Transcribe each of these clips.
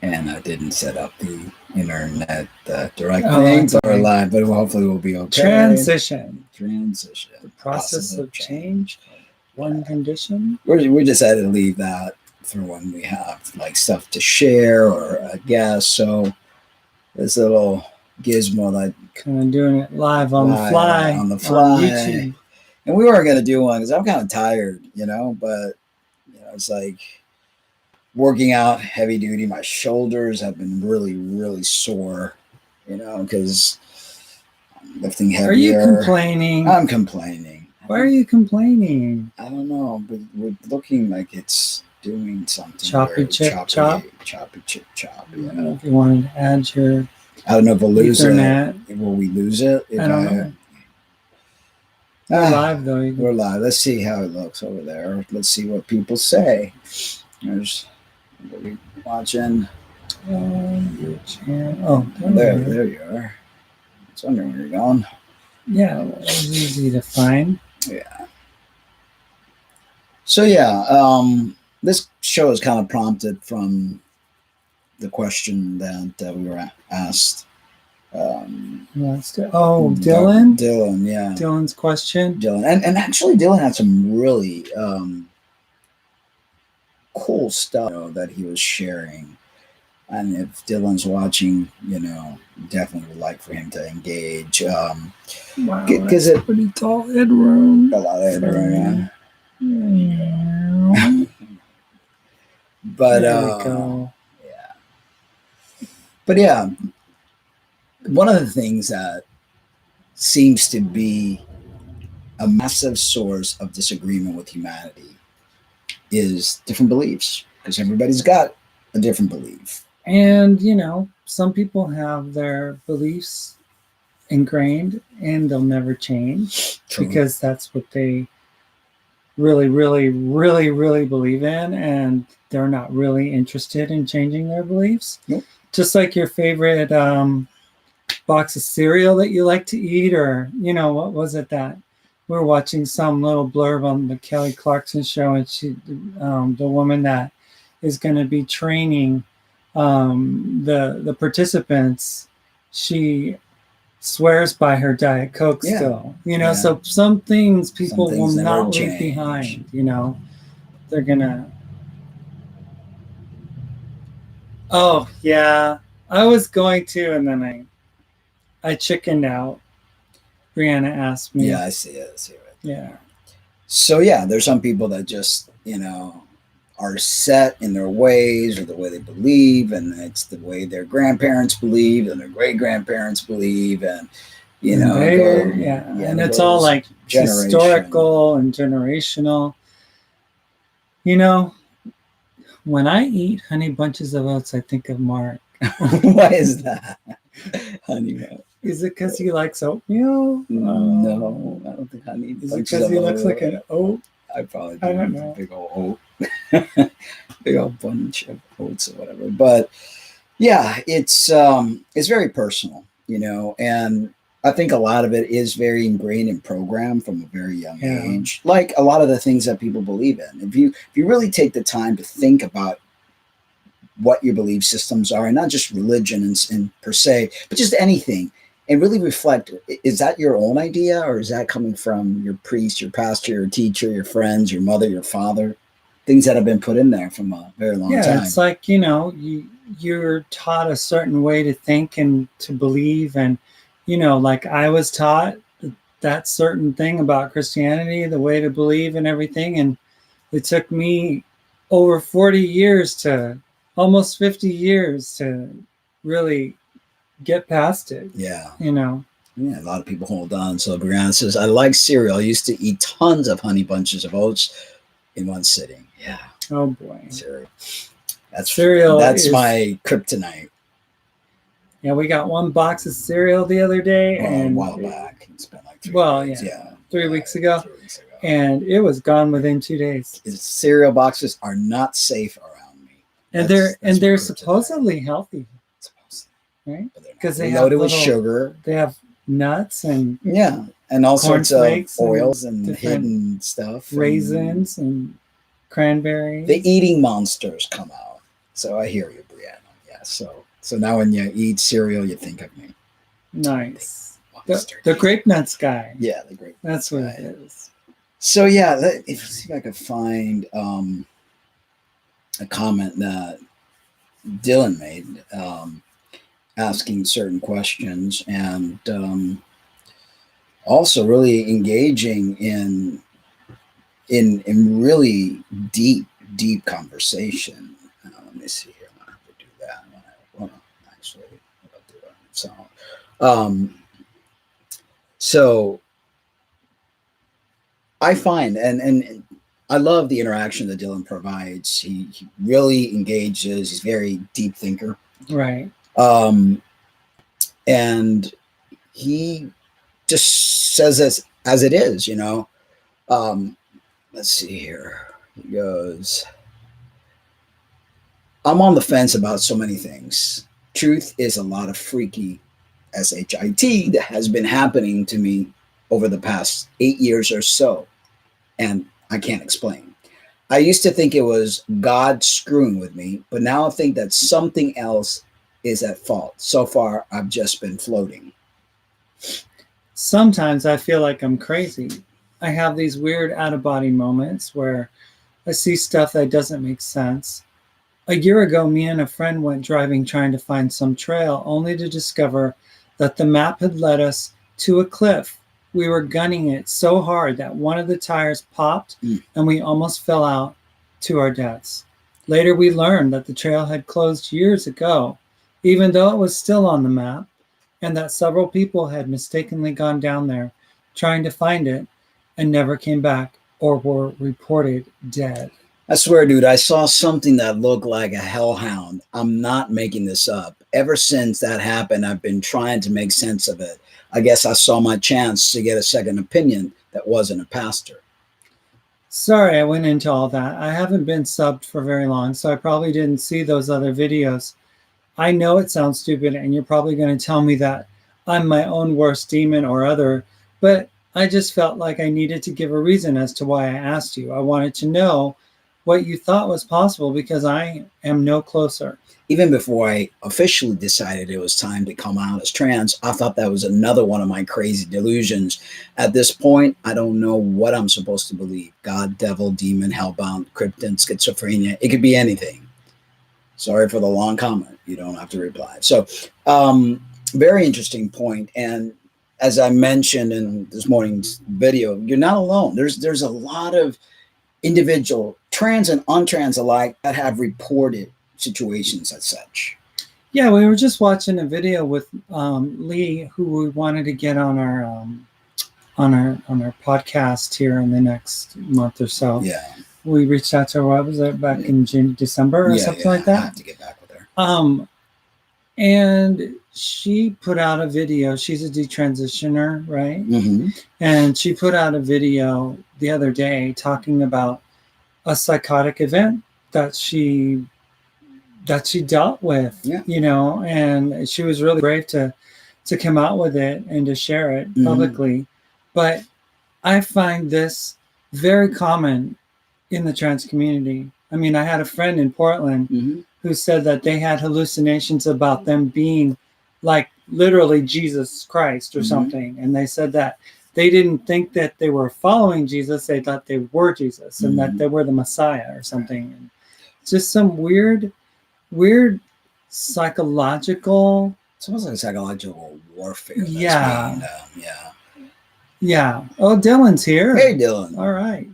And I didn't set up the internet direct Oh, thing, that's but we're okay. live. But hopefully we'll be okay. Transition. The Process of change. One condition. We decided to leave that for when we have like stuff to share or a guest. So this little gizmo that Kind of doing it live on the fly. on YouTube. And we weren't going to do one because I'm kind of tired, but it's like working out heavy duty. My shoulders have been really, really sore, because I'm lifting heavier. Are you complaining? I'm complaining. Why are you complaining? I don't know, but we're looking like it's doing something. Choppy chip chop. Choppy chip chop. I don't know if you wanted to add your. I don't know if we'll lose Ethernet. it. Will we lose it? I don't know. We're live though. We're live. Let's see how it looks over there. Let's see what people say. There's what we watching. Your channel. Oh, there you are. I was wondering where you're going. Yeah, it was easy to find. Yeah. So this show is kind of prompted from the question that we were asked. Dylan? Dylan, yeah. Dylan's question. And actually Dylan had some really cool stuff that he was sharing. And if Dylan's watching, definitely would like for him to engage. Wow, because it's pretty tall headroom. A lot of headroom, yeah. But there we go. Yeah. But yeah, one of the things that seems to be a massive source of disagreement with humanity is different beliefs, because everybody's got a different belief. And, some people have their beliefs ingrained and they'll never change. True. Because that's what they really, really, really, really believe in. And they're not really interested in changing their beliefs. Nope. Just like your favorite box of cereal that you like to eat, or, what was it that we were watching some little blurb on the Kelly Clarkson show, and she, the woman that is going to be training the participants, she swears by her Diet Coke still, so some things people will not leave behind, they're gonna. Oh yeah, I was going to, and then I chickened out. Brianna asked me. Yeah, I see it. Yeah. So there's some people that just, are set in their ways or the way they believe, and it's the way their grandparents believe and their great grandparents believe, and and it's all like historical and generational. When I eat honey bunches of oats, I think of Mark. Why is that? Honey oats. Is it because he likes oatmeal? No, I don't think honey. Is it because he looks like an oat? I probably I don't know. A big old oat. Big old bunch of oats or whatever. But yeah, it's very personal, and I think a lot of it is very ingrained and programmed from a very young age. Like a lot of the things that people believe in. If you really take the time to think about what your belief systems are, and not just religion and per se, but just anything, and really reflect, is that your own idea, or is that coming from your priest, your pastor, your teacher, your friends, your mother, your father? Things that have been put in there from a very long time. Yeah, it's like, you're taught a certain way to think and to believe. And, like I was taught that certain thing about Christianity, the way to believe and everything. And it took me over 40 years almost 50 years to really get past it. Yeah. Yeah, a lot of people hold on. So Brianna says, I like cereal. I used to eat tons of honey bunches of oats in one sitting. Yeah. Oh boy. Cereal. That's my kryptonite. Yeah, we got one box of cereal the other day, and a while back. It's been like 3 days. 3 weeks ago. And it was gone within 2 days. Cereal boxes are not safe around me. And they're supposedly healthy. Right? Because they loaded with sugar. They have nuts and and all sorts of oils and hidden stuff, raisins and cranberries. The eating monsters come out. So I hear you, Brianna. So now when you eat cereal, you think of me. Nice. Monster. The grape nuts guy. Yeah, the grape. That's what guy. it is. So yeah, if see if I could find a comment that Dylan made, asking certain questions, and also really engaging in really deep conversation. Let me see here. I have to do that. Well, actually, I'll do it. So I find and I love the interaction that Dylan provides. He really engages. He's a very deep thinker. Right. And he just says this as it is, you know. Let's see here. He goes, I'm on the fence about so many things. Truth is a lot of freaky SHIT that has been happening to me over the past 8 years or so. And I can't explain. I used to think it was God screwing with me, but now I think that something else is at fault. So far, I've just been floating. Sometimes I feel like I'm crazy. I have these weird out-of-body moments where I see stuff that doesn't make sense. A year ago, me and a friend went driving trying to find some trail, only to discover that the map had led us to a cliff. We were gunning it so hard that one of the tires popped and we almost fell out to our deaths. Later, we learned that the trail had closed years ago, even though it was still on the map, and that several people had mistakenly gone down there trying to find it and never came back or were reported dead. I swear, dude, I saw something that looked like a hellhound. I'm not making this up. Ever since that happened, I've been trying to make sense of it. I guess I saw my chance to get a second opinion that wasn't a pastor. Sorry I went into all that. I haven't been subbed for very long, so I probably didn't see those other videos. I know it sounds stupid, and you're probably going to tell me that I'm my own worst demon or other, but I just felt like I needed to give a reason as to why I asked you. I wanted to know what you thought was possible because I am no closer. Even before I officially decided it was time to come out as trans, I thought that was another one of my crazy delusions. At this point, I don't know what I'm supposed to believe. God, devil, demon, hellbound, krypton, schizophrenia. It could be anything. Sorry for the long comment. You don't have to reply. So, very interesting point. And as I mentioned in this morning's video, you're not alone. There's a lot of individual, trans and untrans alike, that have reported situations as such. Yeah, we were just watching a video with Lee, who we wanted to get on our podcast here in the next month or so. Yeah, we reached out to her. What was it, back in December or something like that? I have to get back with her. And she put out a video. She's a detransitioner, right? Mm-hmm. And she put out a video the other day talking about a psychotic event that she dealt with, you know, and she was really brave to come out with it and to share it publicly. But I find this very common in the trans community. I mean, I had a friend in Portland who said that they had hallucinations about them being like literally Jesus Christ or something. And they said that they didn't think that they were following Jesus. They thought they were Jesus and that they were the Messiah or something. And just some weird psychological. It's almost like psychological warfare. Yeah. Oh, Dylan's here. Hey, Dylan. All right.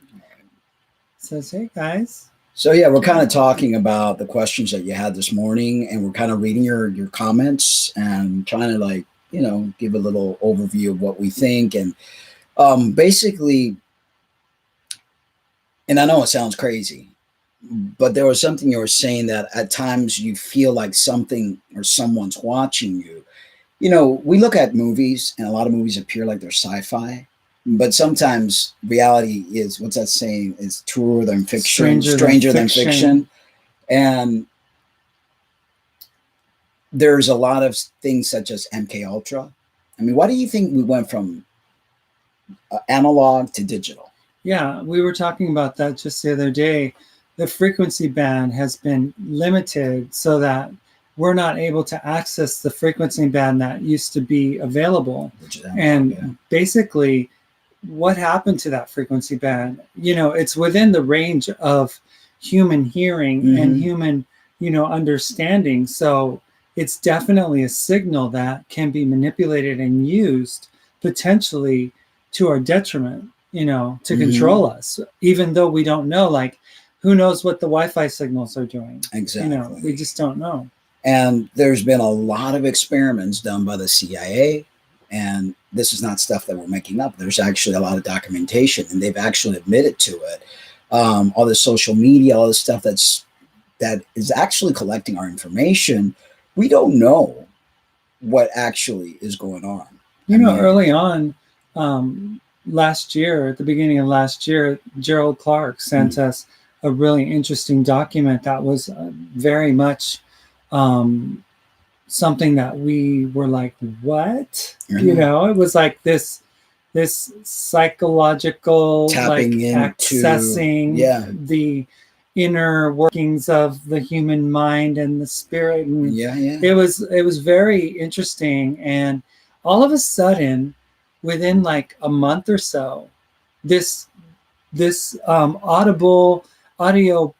Says, hey, guys. So, yeah, we're kind of talking about the questions that you had this morning, and we're kind of reading your comments and trying to, like, you know, give a little overview of what we think. And basically, and I know it sounds crazy, but there was something you were saying that at times you feel like something or someone's watching you. You know, we look at movies, and a lot of movies appear like they're sci-fi, but sometimes reality is, what's that saying, is truer than fiction, stranger than fiction. And there's a lot of things such as MK Ultra. I mean, why do you think we went from analog to digital? Yeah, we were talking about that just the other day. The frequency band has been limited so that we're not able to access the frequency band that used to be available. And basically, what happened to that frequency band? It's within the range of human hearing and human, understanding. So it's definitely a signal that can be manipulated and used potentially to our detriment, to control us, even though we don't know, like, who knows what the Wi-Fi signals are doing? Exactly. We just don't know. And there's been a lot of experiments done by the CIA, and this is not stuff that we're making up. There's actually a lot of documentation, and they've actually admitted to it. All the social media, all the stuff that is actually collecting our information. We don't know what actually is going on. Early on, last year, at the beginning of last year, Gerald Clark sent us a really interesting document that was very much something that we were like, what? It was like this psychological, tapping like, into accessing the inner workings of the human mind and the spirit. And it was very interesting. And all of a sudden, within like a month or so, this audio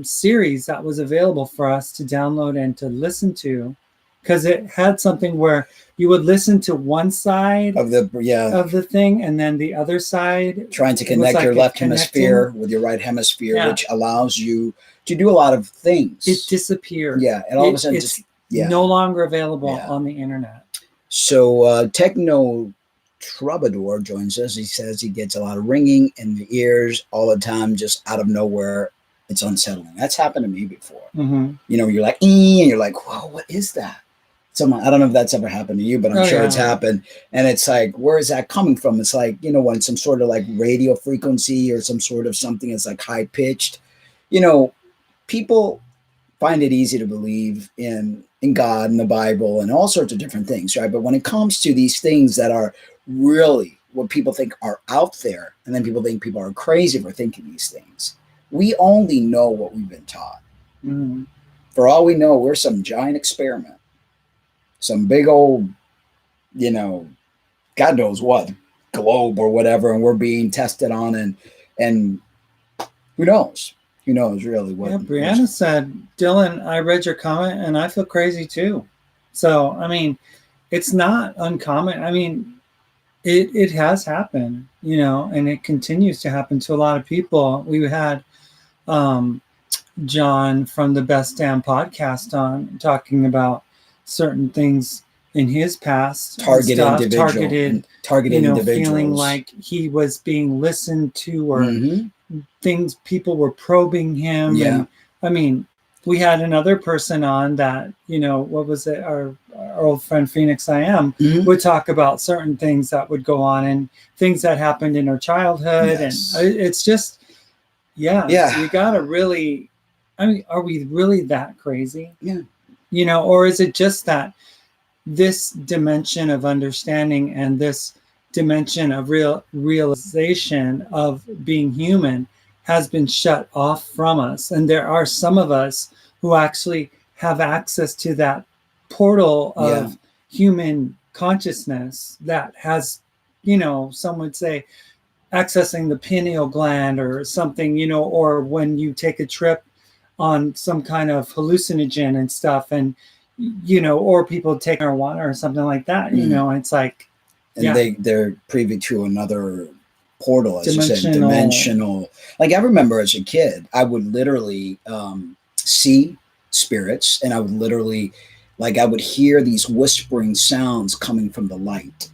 series that was available for us to download and to listen to, because it had something where you would listen to one side of the thing, and then the other side, trying to connect your left hemisphere with your right hemisphere, which allows you to do a lot of things. It disappeared. And all of a sudden it's no longer available on the internet. So Techno Troubadour joins us. He says he gets a lot of ringing in the ears all the time, just out of nowhere. It's unsettling. That's happened to me before. You're like, and you're like, whoa, what is that? I don't know if that's ever happened to you, but I'm sure it's happened. And it's like, where is that coming from? It's like, when some sort of like radio frequency or some sort of something is like high pitched. People find it easy to believe in God and the Bible and all sorts of different things, right? But when it comes to these things that are really what people think are out there, and then people think people are crazy for thinking these things, we only know what we've been taught. For all we know, we're some giant experiment. Some big old, God knows what, globe or whatever, and we're being tested on, and who knows? Who knows really what? Brianna said, Dylan, I read your comment and I feel crazy too. So, it's not uncommon. It has happened, and it continues to happen to a lot of people. We had John from the Best Damn podcast on talking about certain things in his past, targeted individuals, feeling like he was being listened to, or things, people were probing him. And we had another person on that, what was it, our old friend Phoenix would talk about certain things that would go on and things that happened in her childhood. And it's just so you gotta really, are we really that crazy? Or is it just that this dimension of understanding and this dimension of realization of being human has been shut off from us? And there are some of us who actually have access to that portal of human consciousness that has, some would say, accessing the pineal gland or something, or when you take a trip on some kind of hallucinogen and stuff, and or people take marijuana or something like that, it's like, and they're privy to another portal, as you said, dimensional. Like, I remember as a kid, I would literally see spirits, and I would literally, I would hear these whispering sounds coming from the light.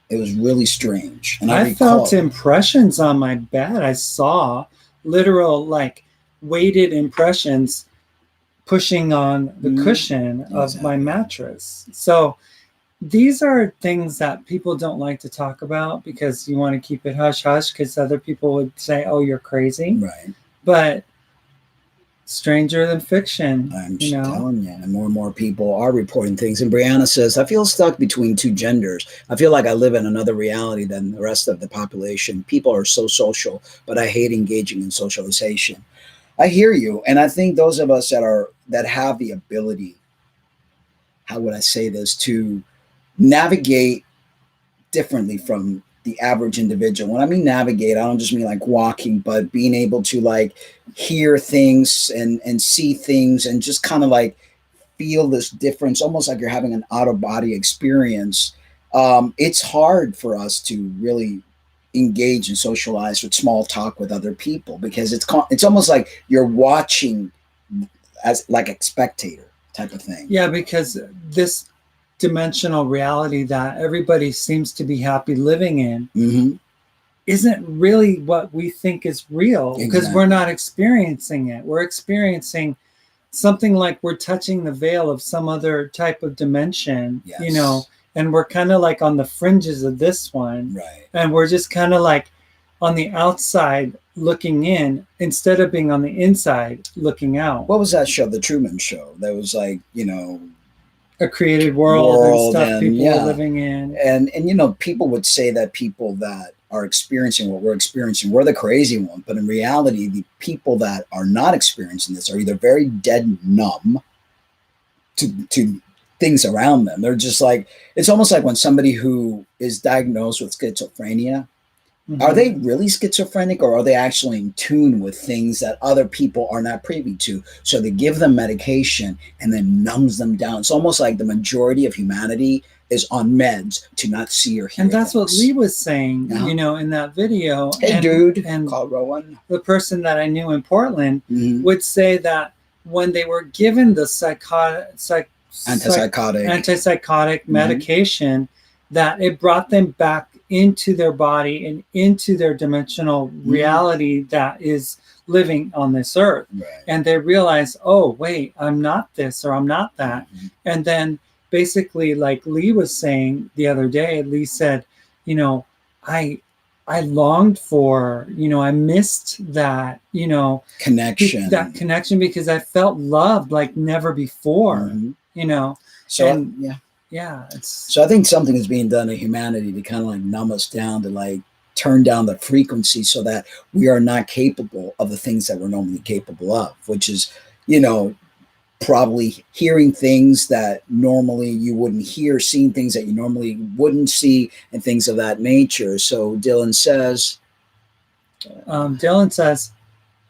It was really strange. And I felt impressions on my bed. I saw literal, weighted impressions pushing on the cushion of my mattress. So these are things that people don't like to talk about because you want to keep it hush hush, because other people would say, oh, you're crazy. Right. But stranger than fiction. I'm just telling you, and more people are reporting things. And Brianna says, I feel stuck between two genders. I feel like I live in another reality than the rest of the population. People are so social, but I hate engaging in socialization. I hear you. And I think those of us that have the ability how would I say this, to navigate differently from the average individual. When I mean navigate, I don't just mean like walking, but being able to like hear things and see things and just kind of like feel this difference, almost like you're having an out of body experience. It's hard for us to really engage and socialize with small talk with other people because it's almost like you're watching as like a spectator type of thing. Yeah, because this dimensional reality that everybody seems to be happy living in Mm-hmm. isn't really what we think is real because we're Exactly. not experiencing it. We're experiencing something like we're touching the veil of some other type of dimension, Yes. and we're kind of like on the fringes of this one. Right. And we're just kind of like on the outside looking in instead of being on the inside looking out. What was that show? The Truman Show. That was like, A created world and world stuff and people were yeah. living in. And people would say that people that are experiencing what we're experiencing, we're the crazy one. But in reality, the people that are not experiencing this are either very dead numb to things around them. They're just like, it's almost like when somebody who is diagnosed with schizophrenia, are they really schizophrenic or are they actually in tune with things that other people are not privy to? So they give them medication and then numbs them down. It's almost like the majority of humanity is on meds to not see or hear. And that's what things. Lee was saying, Uh-huh. In that video. Hey, dude, and call Rowan. the person that I knew in Portland Mhm. would say that when they were given the antipsychotic medication, that it brought them back into their body and into their dimensional reality that is living on this earth. Right. And they realize, oh, wait, I'm not this or I'm not that. And then basically, like Lee was saying the other day, Lee said, I longed for, I missed that, Connection. that connection because I felt loved like never before, So, and yeah. yeah, So I think something is being done to humanity to kind of like numb us down, to like turn down the frequency so that we are not capable of the things that we're normally capable of, which is, probably hearing things that normally you wouldn't hear, seeing things that you normally wouldn't see, and things of that nature. So Dylan says,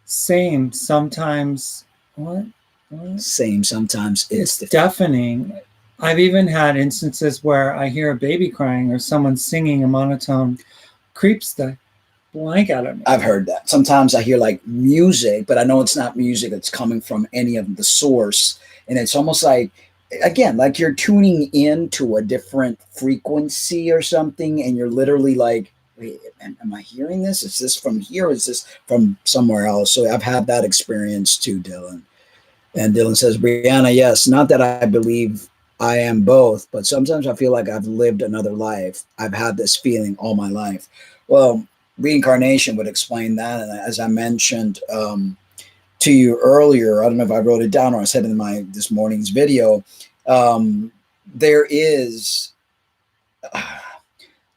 same sometimes. What? Same sometimes. It's deafening. I've even had instances where I hear a baby crying or someone singing a monotone, creeps the blank out of me. I've heard that. Sometimes I hear like music, but I know it's not music that's coming from any of the source. And it's almost like, again, like you're tuning in to a different frequency or something. And you're literally like, wait, am I hearing this? Is this from here? Is this from somewhere else? So I've had that experience too, Dylan. And Dylan says, Brianna, yes, not that I believe I am both, but sometimes I feel like I've lived another life. I've had this feeling all my life. Well, reincarnation would explain that. And as I mentioned to you earlier, I don't know if I wrote it down or I said in this morning's video, there is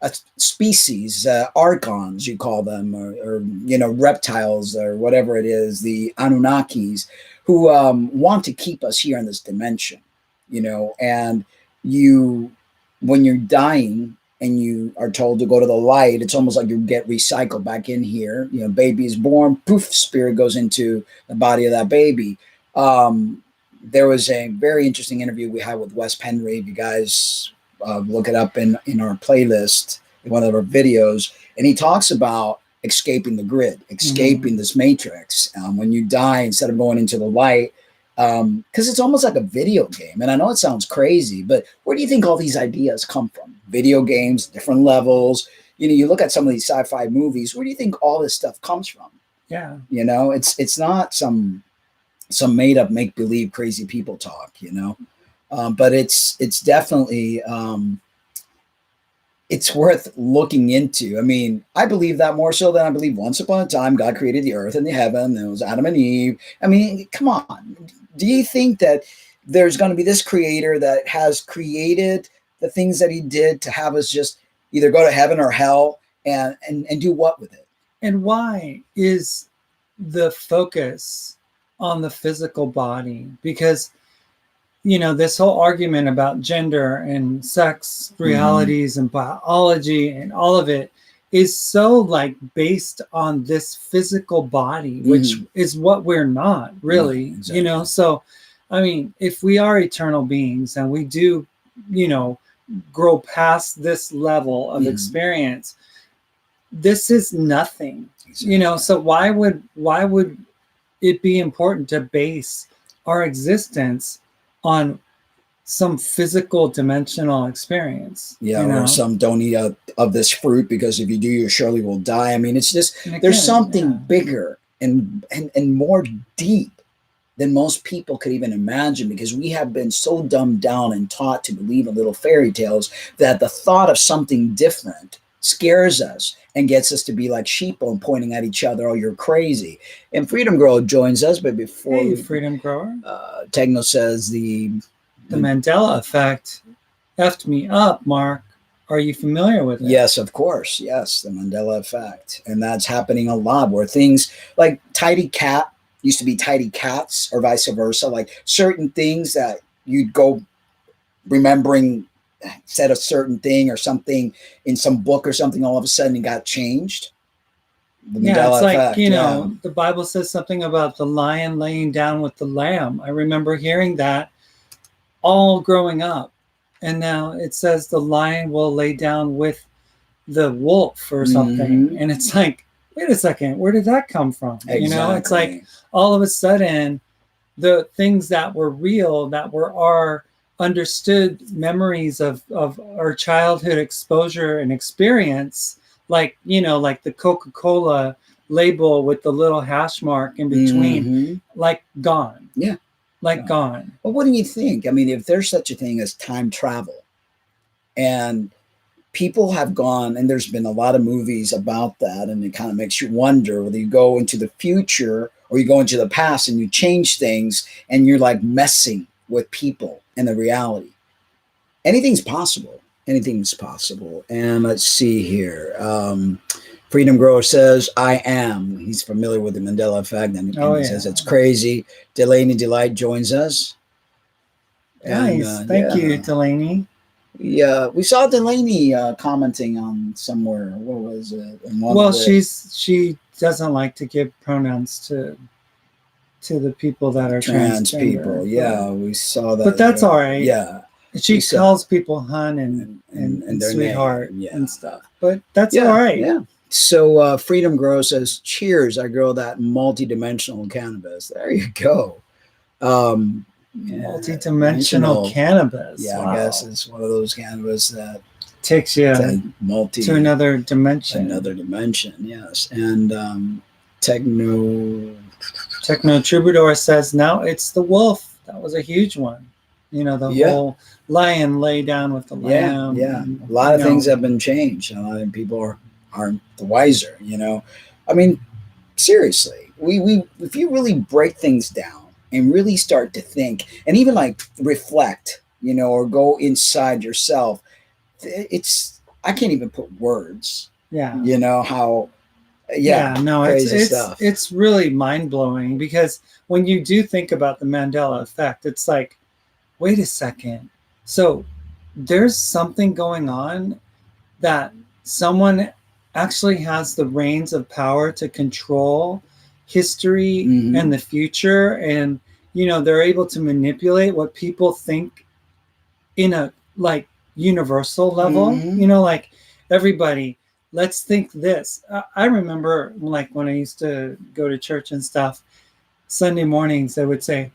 a species, archons, you call them, or reptiles or whatever it is, the Anunnakis, who want to keep us here in this dimension, and when you're dying and you are told to go to the light, it's almost like you get recycled back in here. Baby is born, poof, spirit goes into the body of that baby. There was a very interesting interview we had with Wes Penry. If you guys look it up in our playlist, in one of our videos, and he talks about escaping the grid, escaping this matrix. When you die, instead of going into the light, because it's almost like a video game. And I know it sounds crazy, but where do you think all these ideas come from? Video games, different levels. You look at some of these sci-fi movies. Where do you think all this stuff comes from? Yeah. It's not some made up make believe crazy people talk. But it's definitely it's worth looking into. I mean, I believe that more so than I believe once upon a time God created the earth and the heaven. There was Adam and Eve. I mean, come on. Do you think that there's going to be this creator that has created the things that he did to have us just either go to heaven or hell and do what with it? And why is the focus on the physical body? Because this whole argument about gender and sex Mhm. realities and biology and all of it is so like based on this physical body, which Mhm. is what we're not No, really, exactly. so I mean, if we are eternal beings and we do, you know grow past this level of Mhm. experience, this is nothing, Exactly. so why would it be important to base our existence on some physical dimensional experience, Yeah, or some don't eat of this fruit because if you do, you surely will die. I mean, it's just and there's again, something yeah, bigger and more deep than most people could even imagine because we have been so dumbed down and taught to believe in little fairy tales that the thought of something different scares us and gets us to be like sheep and pointing at each other. Oh, you're crazy. And Freedom Girl joins us, but before hey, we, freedom grower. Techno says The Mandela effect effed me up, Mark. Are you familiar with it? yes, of course. Yes, the Mandela effect. And that's happening a lot where things like tidy cat used to be tidy cats or vice versa. Like certain things that you'd go remembering said a certain thing or something in some book or something all of a sudden it got changed. The Yeah, it's Mandela like, effect. Yeah. the Bible says something about the lion laying down with the lamb. I remember hearing that all growing up. And now it says the lion will lay down with the wolf or something. Mm-hmm. And it's like, wait a second, where did that come from? It's like Exactly. all of a sudden the things that were real, that were our understood memories of our childhood exposure and experience, like the Coca-Cola label with the little hash mark in between, Mm-hmm. like gone, Yeah. like Yeah. gone. Well, what do you think? I mean, if there's such a thing as time travel and people have gone and there's been a lot of movies about that and it kind of makes you wonder whether you go into the future or you go into the past and you change things and you're like messing with people and the reality. Anything's possible. Anything's possible. And let's see here. Freedom Grower says, I am. He's familiar with the Mandela effect and Oh he says it's yeah. crazy. Delaney Delight joins us. And Nice. Thank you, yeah, Delaney. we saw Delaney commenting on somewhere. What was it? In one of Well, the she doesn't like to give pronouns to the people that are trans transgender, people. but Yeah, we saw but that. that's all right. Yeah, She we saw calls people hun and and their name. sweetheart Yeah, and stuff, but that's all yeah, right. yeah. So Freedom Grow says, "Cheers, I grow that multi-dimensional cannabis." There you go. Yeah, Multi-dimensional dimensional. cannabis. Yeah, I guess Wow, it's one of those cannabis that takes you to multi another dimension. another dimension. Yes, and techno. Techno Troubadour says now it's the wolf. That was a huge one. The Yeah, whole lion lay down with the yeah, lamb, yeah. and A lot of things have been changed. A lot of people aren't the wiser. I mean, seriously, we if you really break things down and really start to think and even like reflect, or go inside yourself, it's I can't even put words. yeah. How, Yeah, yeah, no, it's crazy it's stuff. it's really mind-blowing because when you do think about the Mandela effect, it's like, wait a second. So there's something going on that someone actually has the reins of power to control history Mm-hmm. and the future, and they're able to manipulate what people think in a like universal level, Mm-hmm. like everybody, let's think this. I remember like when I used to go to church and stuff, Sunday mornings they would say,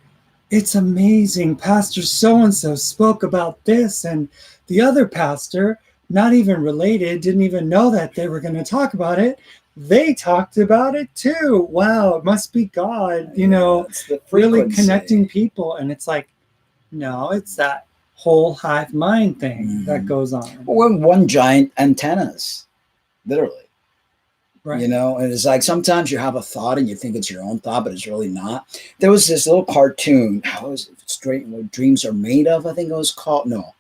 it's amazing, Pastor so and so spoke about this, and the other pastor, not even related, didn't even know that they were going to talk about it, they talked about it too. Wow, it must be God, Yeah, it's the really frequency. connecting people. And it's like, no, it's that whole hive mind thing that Mm-hmm. goes on. Well, we're one giant antennas, literally. Right. And it's like sometimes you have a thought and you think it's your own thought, but it's really not. There was this little cartoon. How was it? Straight What Dreams Are Made Of, I think it was called. No,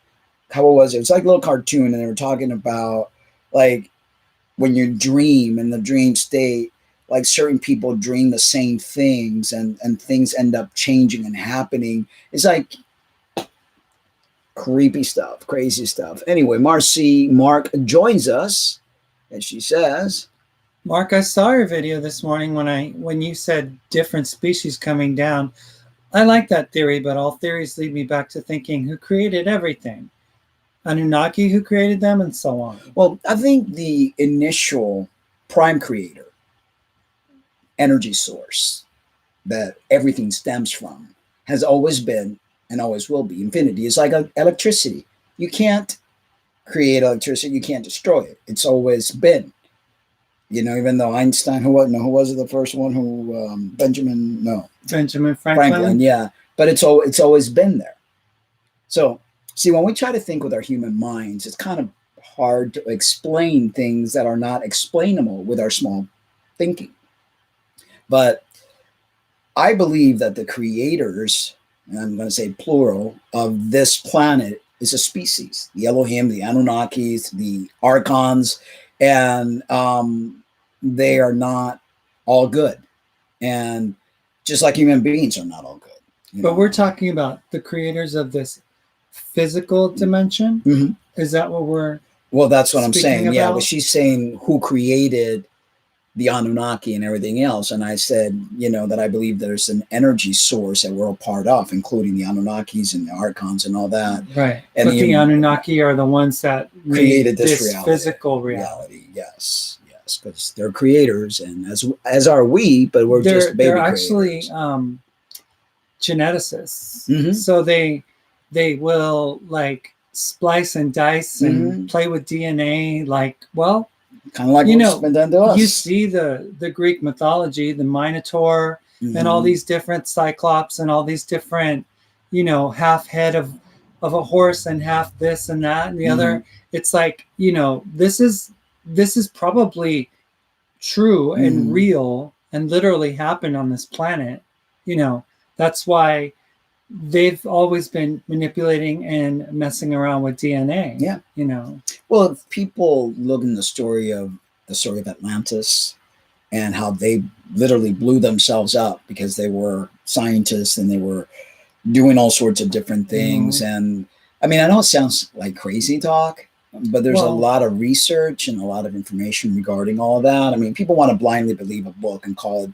how was it? It's like a little cartoon, and they were talking about like when you dream in the dream state, like certain people dream the same things, and things end up changing and happening. It's like Creepy stuff, crazy stuff. Anyway, Mark joins us, and she says, Mark, I saw your video this morning when you said different species coming down. I like that theory, but all theories lead me back to thinking who created everything? Anunnaki, who created them, and so on. well, I think the initial prime creator, energy source that everything stems from, has always been and always will be infinity. It's like electricity. You can't create electricity, you can't destroy it. It's always been. Even though Einstein, who was it the first one Benjamin Franklin, yeah. But it's always been there. So see, when we try to think with our human minds, it's kind of hard to explain things that are not explainable with our small thinking. But I believe that the creators, and I'm going to say plural, of this planet is a species: the Elohim, the Anunnakis, the Archons, and they are not all good. And just like human beings are not all good. But we're talking about the creators of this physical dimension. Mm-hmm. Is that what we're? Well, that's what I'm saying. about? Yeah, but she's saying who created the Anunnaki and everything else. And I said, that I believe there's an energy source that we're a part of, including the Anunnakis and the Archons and all that. Right. And but the Anunnaki are the ones that created this reality, physical reality. Yes, because they're creators, and as are we, but just baby they're creators. Actually geneticists. Mm-hmm. So they will like splice and dice and play with DNA, kind of like what's been done to us. You see the Greek mythology, the Minotaur, and all these different Cyclops and all these different, half head of a horse and half this and that and the other. It's like, this is probably true and real and literally happened on this planet. That's why they've always been manipulating and messing around with DNA. Yeah. Well, if people look in the story of Atlantis and how they literally blew themselves up because they were scientists and they were doing all sorts of different things. And I mean, I know it sounds like crazy talk, but there's a lot of research and a lot of information regarding all of that. I mean, people want to blindly believe a book and call it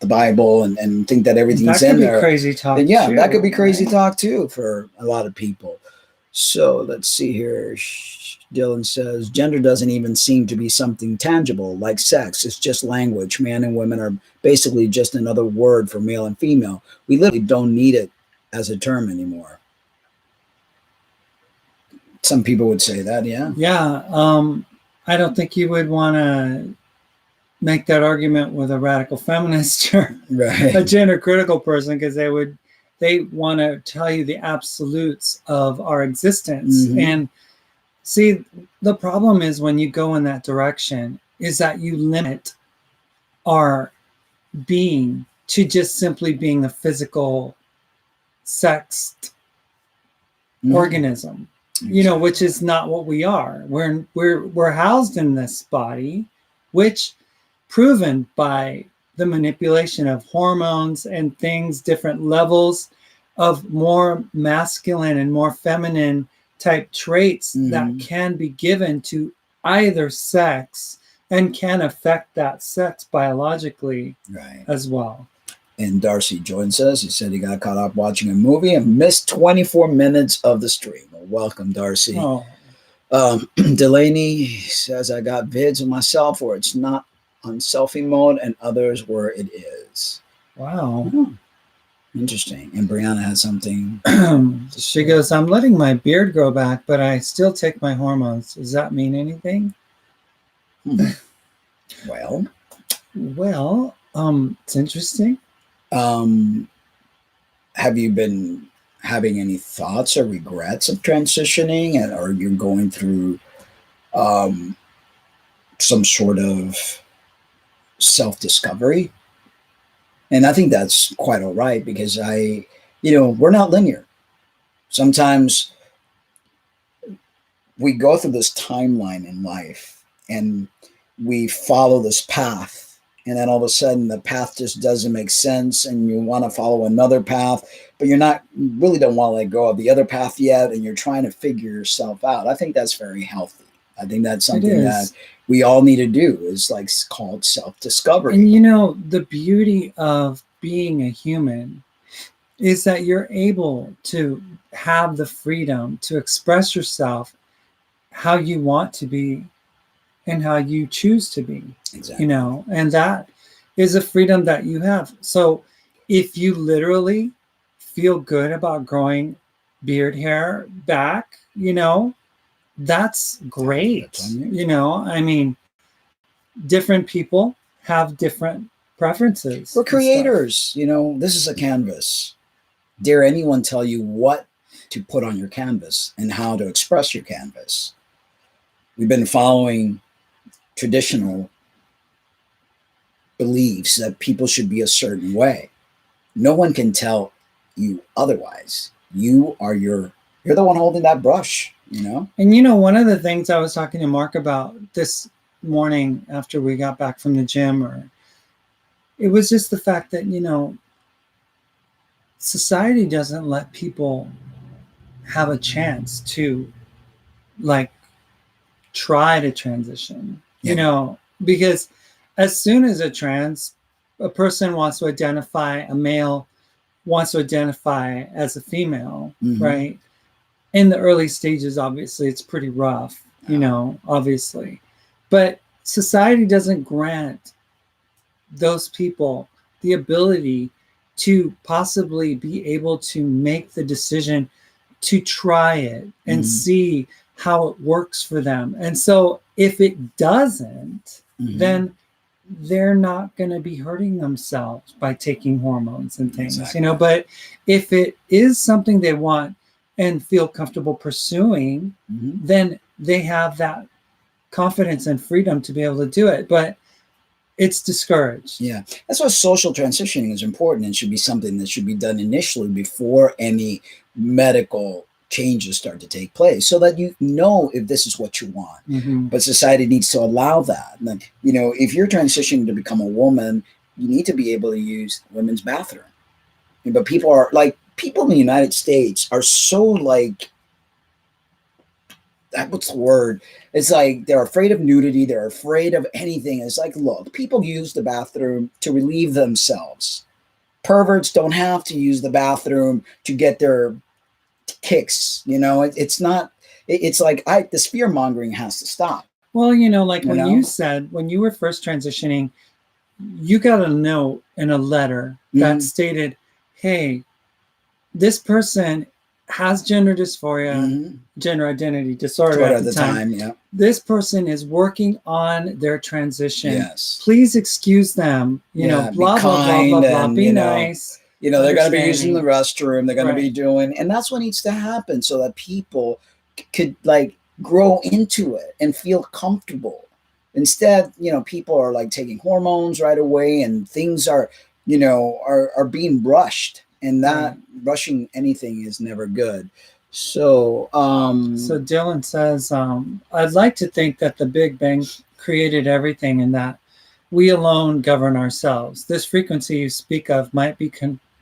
the Bible and think that everything's in there. That could be crazy talk. And yeah, that could be crazy talk too for a lot of people. So let's see here. Dylan says, gender doesn't even seem to be something tangible like sex. It's just language. Man and women are basically just another word for male and female. We literally don't need it as a term anymore. Some people would say that, yeah. Yeah. I don't think you would want to make that argument with a radical feminist or a gender critical person, because they want to tell you the absolutes of our existence. And see, the problem is when you go in that direction is that you limit our being to just simply being the physical sexed organism, which is not what we are. We're housed in this body, which proven by the manipulation of hormones and things, different levels of more masculine and more feminine type traits that can be given to either sex and can affect that sex biologically as well. And Darcy joins us. He said he got caught up watching a movie and missed 24 minutes of the stream. Well, welcome, Darcy. Delaney says, I got vids of myself where it's not on selfie mode and others where it is. Wow. Interesting. And Brianna has something. She goes, I'm letting my beard grow back, but I still take my hormones. Does that mean anything? Well, it's interesting. Have you been having any thoughts or regrets of transitioning, and or you're going through some sort of self-discovery? And I think that's quite all right, because we're not linear. Sometimes we go through this timeline in life and we follow this path and then all of a sudden the path just doesn't make sense, and you want to follow another path, but you're not really don't want to let go of the other path yet, and you're trying to figure yourself out. I think that's very healthy. I think that's It something that is. we all need to do, is like called self-discovery. And you know, the beauty of being a human is that you're able to have the freedom to express yourself how you want to be and how you choose to be, Exactly. you know, and that is a freedom that you have. So if you literally feel good about growing beard hair back, you know, that's great. That's on you. You know, I mean, different people have different preferences. We're and stuff. creators, you know, this is a canvas. Dare anyone tell you what to put on your canvas and how to express your canvas? We've been following traditional beliefs that people should be a certain way. No one can tell you otherwise. You're the one holding that brush, you know? And you know, one of the things I was talking to Mark about this morning after we got back from the gym, or it was just the fact that, you know, society doesn't let people have a chance to like try to transition, you Yeah. know, because as soon as a person wants to identify, a male wants to identify as a female, Mhm. right? In the early stages, obviously, it's pretty rough, you Yeah. know, obviously. But society doesn't grant those people the ability to possibly be able to make the decision to try it and Mhm. see how it works for them. And so if it doesn't, Mhm. then they're not going to be hurting themselves by taking hormones and things, Exactly. you know. But if it is something they want and feel comfortable pursuing, Mhm. then they have that confidence and freedom to be able to do it. But it's discouraged. Yeah, that's why social transitioning is important and should be something that should be done initially before any medical changes start to take place, so that you know if this is what you want. Mm-hmm. But society needs to allow that. And then, you know, if you're transitioning to become a woman, you need to be able to use women's bathroom. But people in the United States are so like, what's the word? It's like they're afraid of nudity. They're afraid of anything. It's like, look, people use the bathroom to relieve themselves. Perverts don't have to use the bathroom to get their kicks. You know, it's not. It's like this fear mongering has to stop. Well, you know, like You when know. you said, when you were first transitioning, you got a note and a letter that Mhm. stated, hey, this person has gender dysphoria, Mhm. gender identity disorder Sort at of the the time. time, yeah. This person is working on their transition. Yes. Please excuse them, you know, Yeah. Be blah, blah, blah, kind, blah, blah. and Be nice, they're going to be using the understanding. restroom. They're going to be Right. doing, and that's what needs to happen, so that people could like grow into it and feel comfortable. Instead, you know, people are like taking hormones right away, and things are, you know, are being rushed, and that Right. rushing anything is never good. So, So Dylan says, I'd like to think that the Big Bang created everything and that we alone govern ourselves. This frequency you speak of might be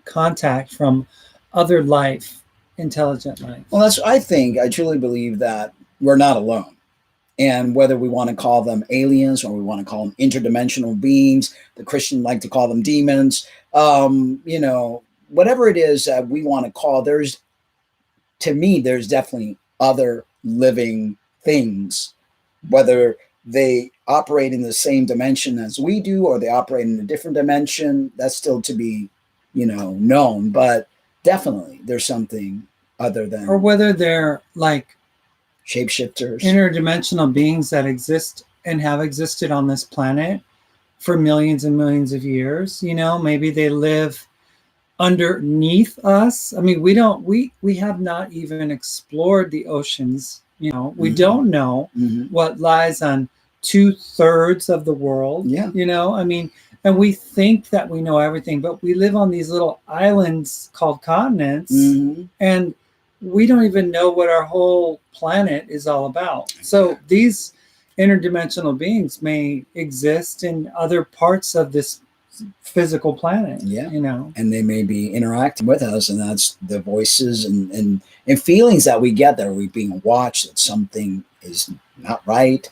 contact from other life, intelligent life. well, I truly believe that we're not alone. And whether we want to call them aliens or we want to call them interdimensional beings, the Christian like to call them demons, you know, whatever it is that we want to call, to me, there's definitely other living things, whether they operate in the same dimension as we do or they operate in a different dimension. That's still to be, you know, known. But definitely there's something other than, Or whether they're like shapeshifters. interdimensional beings that exist and have existed on this planet for millions and millions of years. You know, maybe they live underneath us. I mean, we have not even explored the oceans. You know, we don't know what lies on 2/3 of the world. Yeah. You know, I mean, and we think that we know everything, but we live on these little islands called continents, and we don't even know what our whole planet is all about. So these interdimensional beings may exist in other parts of this physical planet. Yeah. You know, And they may be interacting with us, and that's the voices and feelings that we get, that we're being watched, that something is not right.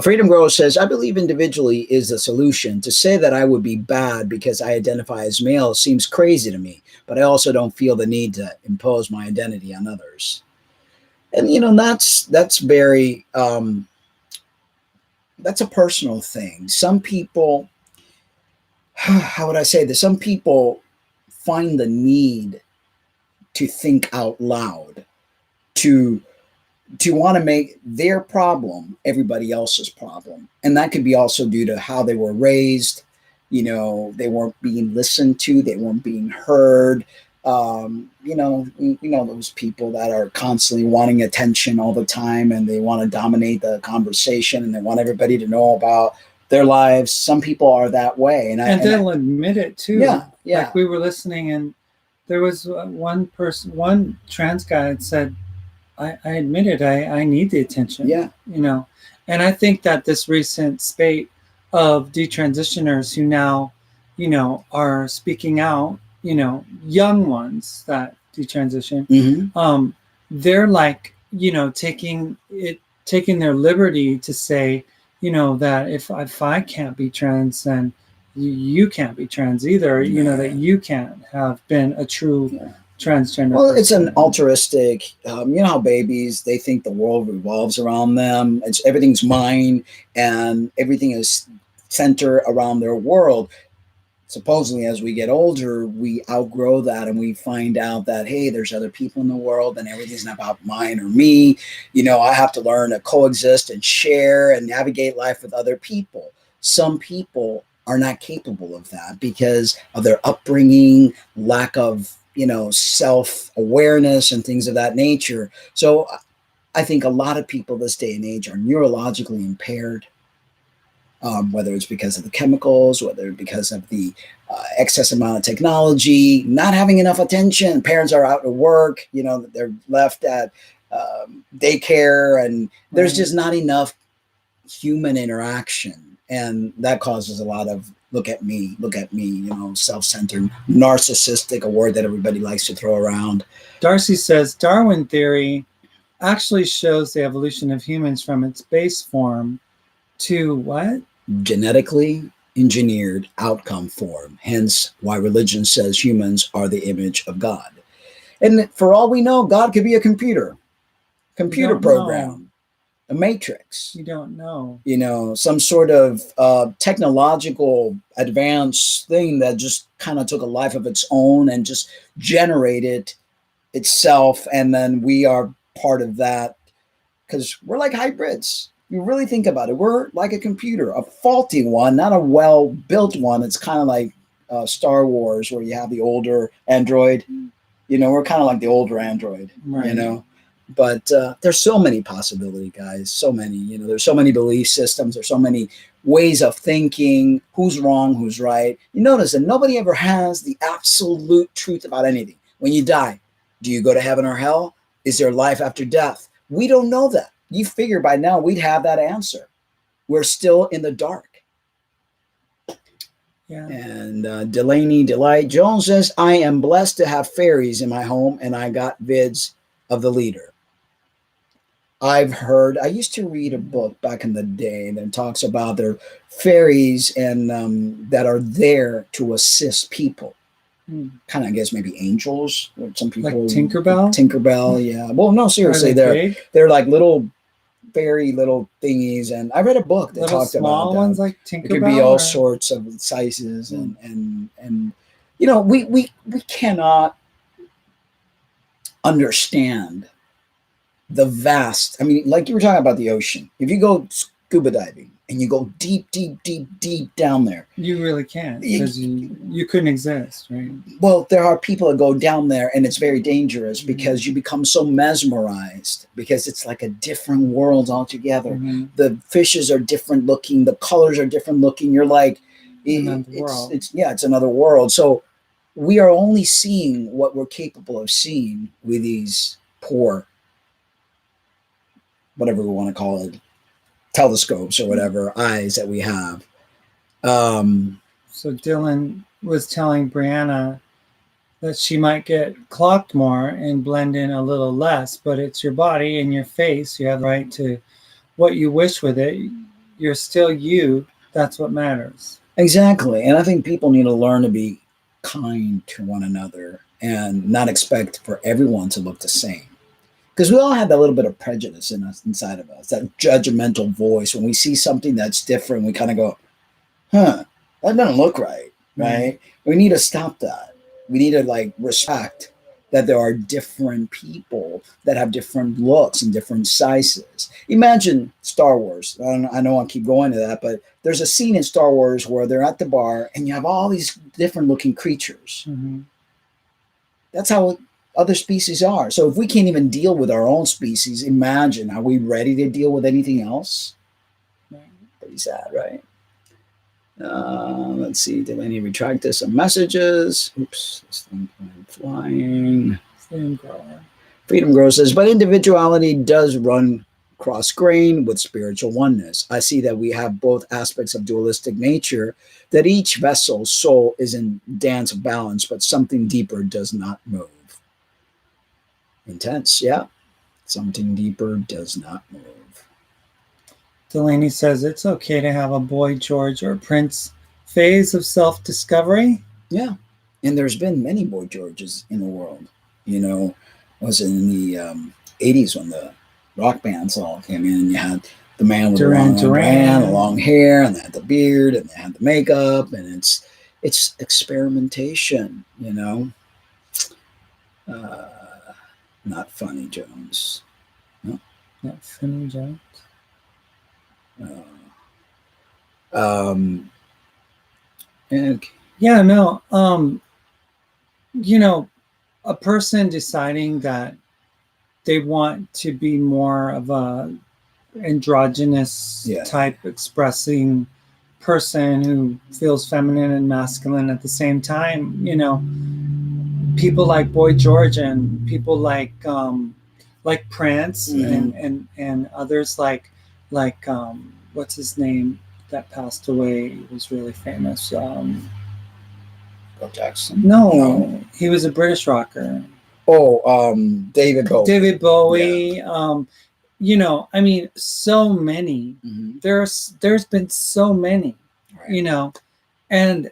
Freedom Grower says, I believe individually is the solution. To say that I would be bad because I identify as male seems crazy to me, but I also don't feel the need to impose my identity on others. And that's very that's a personal thing. Some people, how would I say this? Some people find the need to think out loud, to want to make their problem everybody else's problem, and that could be also due to how they were raised. They weren't being listened to, they weren't being heard. Those people that are constantly wanting attention all the time, and they want to dominate the conversation, and they want everybody to know about their lives. Some people are that way, and they'll admit it too. Yeah. Like we were listening, and there was one trans guy that said, I admitted I need the attention. Yeah. And I think that this recent spate of detransitioners who now, are speaking out, young ones that detransition, Mm-hmm. They're like, taking their liberty to say, that if I can't be trans, then you can't be trans either. Yeah. That you can't have been a true transgender. Well, person. it's an altruistic. How babies, they think the world revolves around them. Everything's mine, and everything is centered around their world. Supposedly, as we get older, we outgrow that, and we find out that, hey, there's other people in the world, and everything's not about mine or me. I have to learn to coexist and share and navigate life with other people. Some people are not capable of that because of their upbringing, lack of self-awareness and things of that nature. So I think a lot of people this day and age are neurologically impaired, whether it's because of the chemicals, whether it's because of the excess amount of technology, not having enough attention. Parents are out at work, they're left at daycare, and there's just not enough human interaction. And that causes a lot of look at me, self-centered, narcissistic, a word that everybody likes to throw around. Darcy says Darwin theory actually shows the evolution of humans from its base form to what? Genetically engineered outcome form. Hence why religion says humans are the image of God. And for all we know, God could be a computer program, a matrix. You don't know. Some sort of technological advanced thing that just kind of took a life of its own and just generated itself. And then we are part of that because we're like hybrids. You really think about it. We're like a computer, a faulty one, not a well-built one. It's kind of like Star Wars, where you have the older android. We're kind of like the older android, right. But there's so many possibilities, guys. So many, there's so many belief systems. There's so many ways of thinking. Who's wrong? Who's right? You notice that nobody ever has the absolute truth about anything. When you die, do you go to heaven or hell? Is there life after death? We don't know that. You figure by now we'd have that answer. We're still in the dark. Yeah. And Delaney Delight Jones says, I am blessed to have fairies in my home, and I got vids of the leader. I used to read a book back in the day that talks about their fairies and that are there to assist people. Kind of, I guess, maybe angels. Some people like Tinkerbell. Tinkerbell, yeah. Well, no, seriously, they're like little fairy little thingies. And I read a book that talked about small ones like Tinkerbell. It could be all sorts of sizes, and we cannot understand the vast. I mean, like you were talking about the ocean. If you go scuba diving and you go deep, deep, deep, deep down there, you really can't, because you couldn't exist, right? Well, there are people that go down there, and it's very dangerous because you become so mesmerized, because it's like a different world altogether. The fishes are different looking, the colors are different looking. You're like, it's another world. So we are only seeing what we're capable of seeing with these poor, whatever we want to call it, telescopes or whatever eyes that we have. Um, So Dylan was telling Brianna that she might get clocked more and blend in a little less, but it's your body and your face. You have the right to what you wish with it. You're still you. That's what matters. exactly. And I think people need to learn to be kind to one another and not expect for everyone to look the same. Because we all have that little bit of prejudice in us, inside of us, that judgmental voice. When we see something that's different, we kind of go, huh, that doesn't look right, right? We need to stop that. We need to like respect that there are different people that have different looks and different sizes. Imagine Star Wars. I know I keep going to that, but there's a scene in Star Wars where they're at the bar and you have all these different looking creatures. Mm-hmm. That's how other species are. So if we can't even deal with our own species, imagine, are we ready to deal with anything else? Pretty sad, right? Let's see. Did any retract this? Some messages. Oops, this thing went flying. Freedom Grow says, but individuality does run cross grain with spiritual oneness. I see that we have both aspects of dualistic nature, that each vessel's soul is in dance of balance, but something deeper does not move. Intense, yeah. Something deeper does not move. Delaney says it's okay to have a Boy George or Prince phase of self-discovery. Yeah, and there's been many Boy Georges in the world. You know, was in the 80s when the rock bands all came in, and you had the man with the long hair, and they had the beard, and they had the makeup, and it's experimentation, you know. Not funny, Jones. No, not funny, Jones. Okay. Yeah, no. You know, a person deciding that they want to be more of a androgynous type expressing person who feels feminine and masculine at the same time, you know, people like Boy George and people like Prince and others like what's his name that passed away? He was really famous. Bill Jackson. No, he was a British rocker. Oh, David Bowie. David Bowie. Yeah. You know, I mean, so many. Mm-hmm. There's been so many. Right. You know, and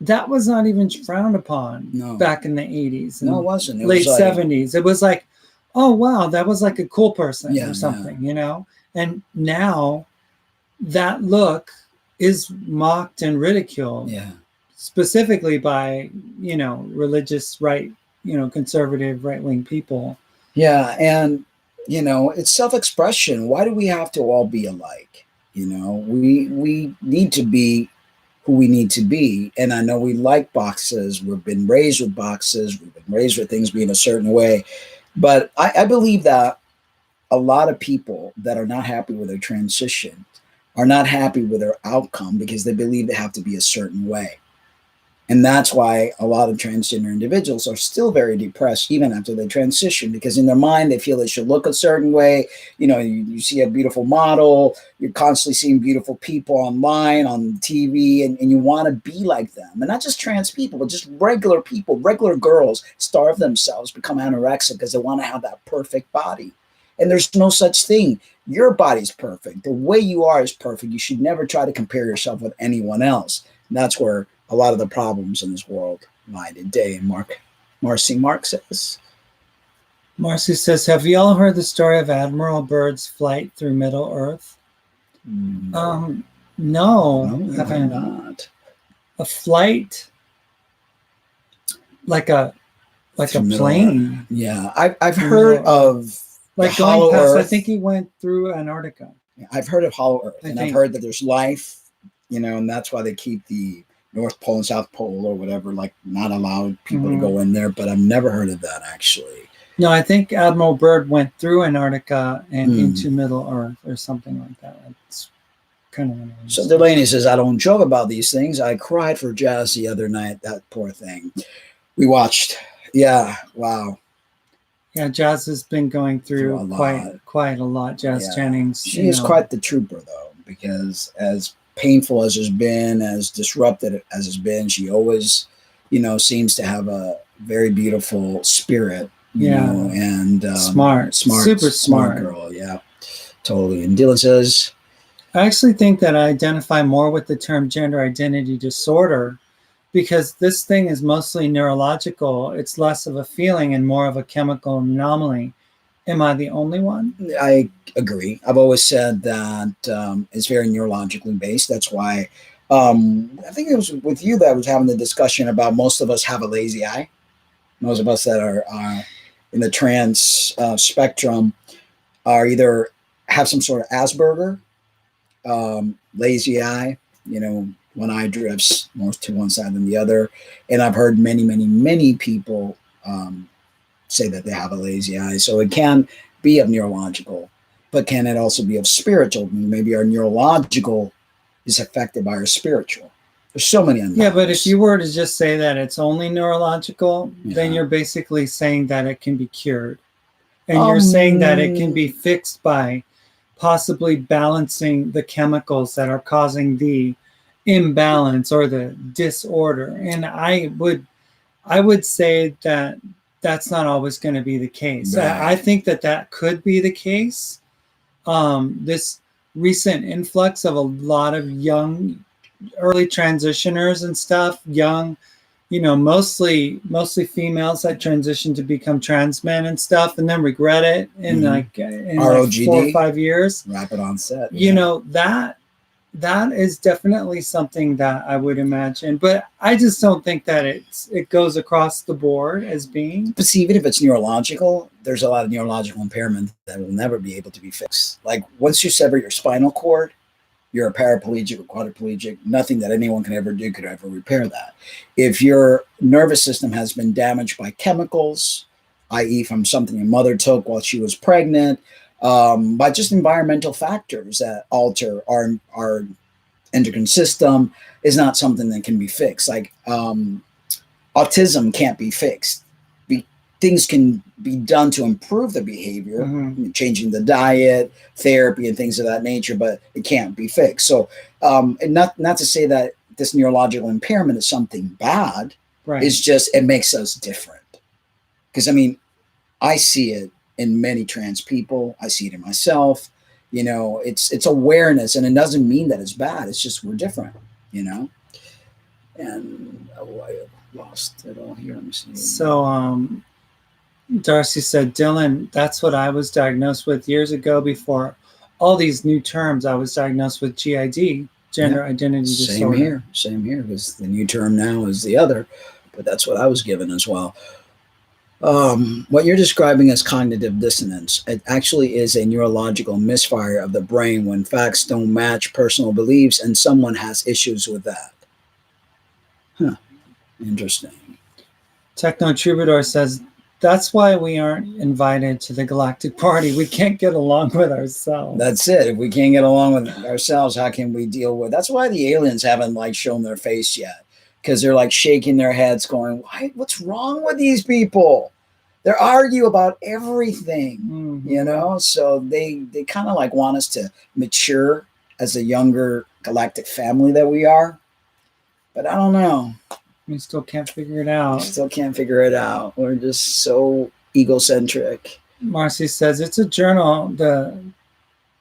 that was not even frowned upon back in the 80s. No, it wasn't. It late was 70s. It was like, oh wow, that was like a cool person or something, you know. And now that look is mocked and ridiculed. Yeah. Specifically by, you know, religious conservative right-wing people. Yeah, and you know, it's self-expression. Why do we have to all be alike? You know, we need to be who we need to be. And I know we like boxes. We've been raised with boxes. We've been raised with things being a certain way. But I believe that a lot of people that are not happy with their transition are not happy with their outcome because they believe they have to be a certain way. And that's why a lot of transgender individuals are still very depressed even after they transition, because in their mind, they feel they should look a certain way. You know, you see a beautiful model, you're constantly seeing beautiful people online, on TV, and you want to be like them. And not just trans people, but just regular people, regular girls starve themselves, become anorexic because they want to have that perfect body. And there's no such thing. Your body's perfect. The way you are is perfect. You should never try to compare yourself with anyone else. And that's where a lot of the problems in this world lie today. And Mark says. Marcy says, have you all heard the story of Admiral Byrd's flight through Middle Earth? No, haven't. Not. A flight like a plane. Yeah, I've heard of like going past. Earth. I think he went through Antarctica. Yeah, I've heard of Hollow Earth, and I've heard that there's life, you know, and that's why they keep the North Pole and South Pole or whatever, like not allowed people to go in there. But I've never heard of that actually. No, I think Admiral Byrd went through Antarctica and into Middle Earth or something like that. It's kind of. So Delaney says, I don't joke about these things. I cried for Jazz the other night. That poor thing. We watched. Yeah. Wow. Yeah, Jazz has been going Through a through lot. quite a lot. Jazz Yeah. Jennings, She is quite the trooper, though, because as painful as it's been, as disrupted as it's been, she always, seems to have a very beautiful spirit, Yeah. and Smart, super smart smart. girl. Yeah, totally. And Dylan says, I actually think that I identify more with the term gender identity disorder because this thing is mostly neurological. It's less of a feeling and more of a chemical anomaly. Am I the only one? I agree. I've always said that it's very neurologically based. That's why I think it was with you that I was having the discussion about most of us have a lazy eye. Most of us that are in the trans spectrum are either have some sort of Asperger, lazy eye, one eye drifts more to one side than the other. And I've heard many, many, many people say that they have a lazy eye. So it can be of neurological, but can it also be of spiritual? Maybe our neurological is affected by our spiritual. There's so many unknowns. Yeah, but if you were to just say that it's only neurological, then Yeah. you're basically saying that it can be cured. And you're saying that it can be fixed by possibly balancing the chemicals that are causing the imbalance or the disorder. And I would say that that's not always going to be the case. Right. I think that could be the case. This recent influx of a lot of young, early transitioners and stuff, young, mostly females that transition to become trans men and stuff, and then regret it in like 4 or 5 years. Rapid onset. That is definitely something that I would imagine, but I just don't think that it goes across the board as being. But see, even if it's neurological, there's a lot of neurological impairment that will never be able to be fixed. Like once you sever your spinal cord, you're a paraplegic or quadriplegic. Nothing that anyone can ever do could ever repair that. If your nervous system has been damaged by chemicals, i.e., from something your mother took while she was pregnant, by just environmental factors that alter our endocrine system, is not something that can be fixed. Like autism can't be fixed. Things can be done to improve the behavior, changing the diet, therapy, and things of that nature, but it can't be fixed. So, and not to say that this neurological impairment is something bad. Right. It's just it makes us different. Because I see it in many trans people. I see it in myself. It's awareness, and it doesn't mean that it's bad. It's just we're different. And I lost it all here. Let me see. So, Darcy said, Dylan, that's what I was diagnosed with years ago before all these new terms. I was diagnosed with GID, gender identity disorder. Same here, because the new term now is the other, but that's what I was given as well. What you're describing as cognitive dissonance, it actually is a neurological misfire of the brain when facts don't match personal beliefs and someone has issues with that. Interesting. Techno Troubadour says, that's why we aren't invited to the Galactic Party. We can't get along with ourselves. That's it. If we can't get along with ourselves, how can we deal with? That's why the aliens haven't shown their face yet, because they're shaking their heads, going, "Why? What's wrong with these people? They argue about everything, So they kind of want us to mature as a younger galactic family that we are, but I don't know. We still can't figure it out. We're just so egocentric. Marcy says it's a journal, the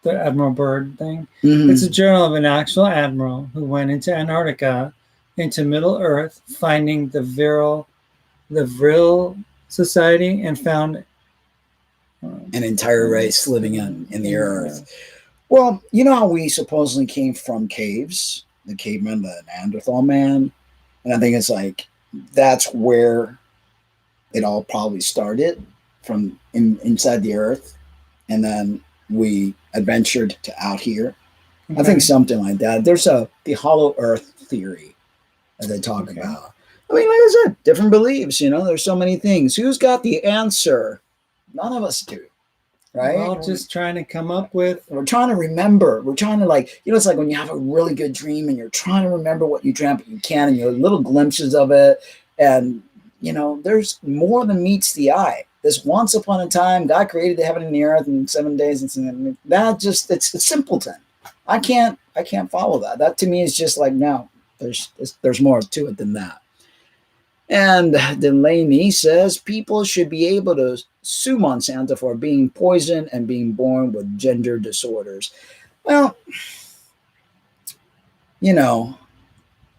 Admiral Byrd thing. It's a journal of an actual admiral who went into Antarctica, into Middle Earth, finding the Vril Society, and found an entire race living in the earth. Well, you know how we supposedly came from caves, the caveman, the Neanderthal man. And I think it's that's where it all probably started, from inside the earth. And then we adventured to out here. Okay. I think something like that. There's the hollow earth theory that they talk about. Like I said, different beliefs, there's so many things. Who's got the answer? None of us do. Right? We're all just trying to come up with. We're trying to remember. We're trying to it's like when you have a really good dream and you're trying to remember what you dreamt, but you can't, and you have little glimpses of it. And, there's more than meets the eye. this once upon a time, God created the heaven and the earth in 7 days, and that just it's simpleton. I can't follow that. That to me is just like, no, there's more to it than that. And Delaney says people should be able to sue Monsanto for being poisoned and being born with gender disorders. Well, you know,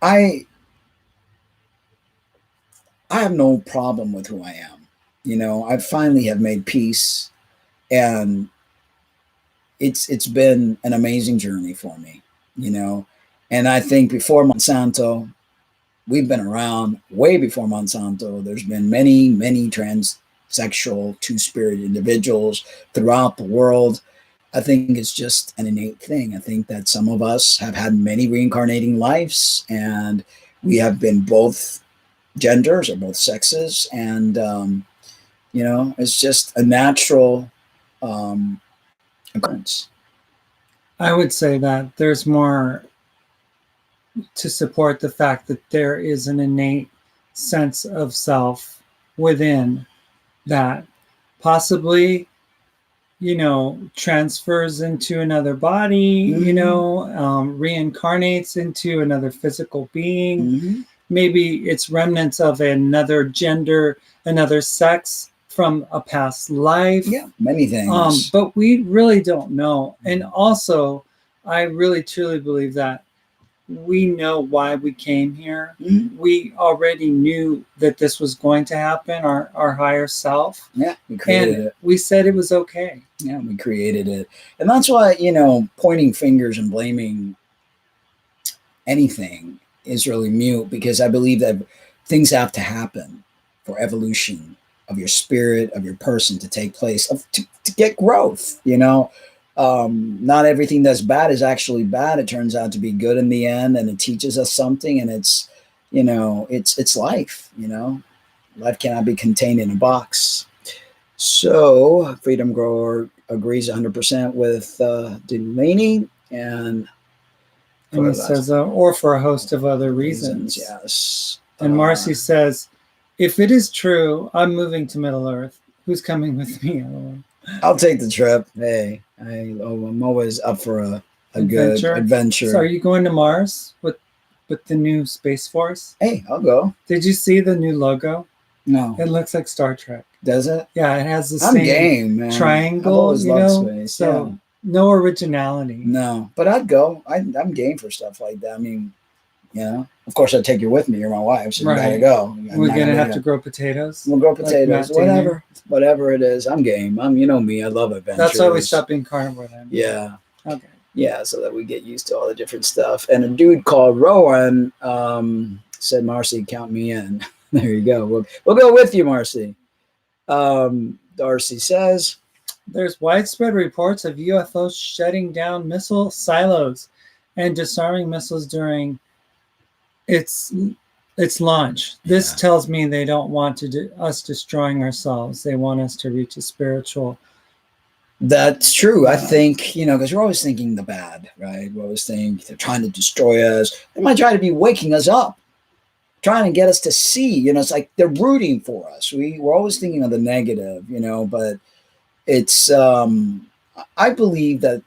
I have no problem with who I am. You know, I finally have made peace, and it's been an amazing journey for me, you know. And I think before Monsanto, we've been around way before Monsanto. There's been many, many transsexual, two-spirit individuals throughout the world. I think it's just an innate thing. I think that some of us have had many reincarnating lives, and we have been both genders or both sexes, and you know, it's just a natural occurrence. I would say that there's more to support the fact that there is an innate sense of self within that possibly, you know, transfers into another body, Mm-hmm. you know, reincarnates into another physical being. Mm-hmm. Maybe it's remnants of another gender, another sex from a past life. Yeah, many things. But we really don't know. And also, I really truly believe that we know why we came here. Mm-hmm. We already knew that this was going to happen, our higher self. Yeah, we created it. We said it was okay. Yeah, we created it. And that's why, you know, pointing fingers and blaming anything is really mute, because I believe that things have to happen for evolution of your spirit, of your person to take place, to get growth, you know. Not everything that's bad is actually bad. It turns out to be good in the end, and it teaches us something, and it's, you know, it's life, you know. Life cannot be contained in a box. So Freedom Grower agrees 100% with Delaney, and he says, or for a host of other reasons. Yes. And Marcy says, if it is true, I'm moving to Middle Earth. Who's coming with me? I'll take the trip. Hey, I'm always up for a good adventure. So are you going to Mars with the new Space Force? Hey, I'll go. Did you see the new logo? No. It looks like Star Trek. Does it? Yeah, it has the same game, man. triangle, you know? Space. So yeah. No originality. No, but I'd go. I'm game for stuff like that. I mean, you know, of course I'd take you with me. You're my wife, so you gotta go. We're gonna have to grow potatoes. We'll grow potatoes, like whatever it is. I'm game. You know me. I love adventure. That's why we stopped being carnivore then. Yeah. Okay. Yeah, so that we get used to all the different stuff. And a dude called Rowan said, "Marcy, count me in." There you go. We'll go with you, Marcy. Darcy says, there's widespread reports of UFOs shutting down missile silos and disarming missiles during its launch. This tells me they don't want us destroying ourselves. They want us to reach a spiritual. That's true. I think, you know, because we're always thinking the bad, right? We always think they're trying to destroy us. They might try to be waking us up, trying to get us to see, you know, it's like they're rooting for us. We're always thinking of the negative, you know, but it's, I believe that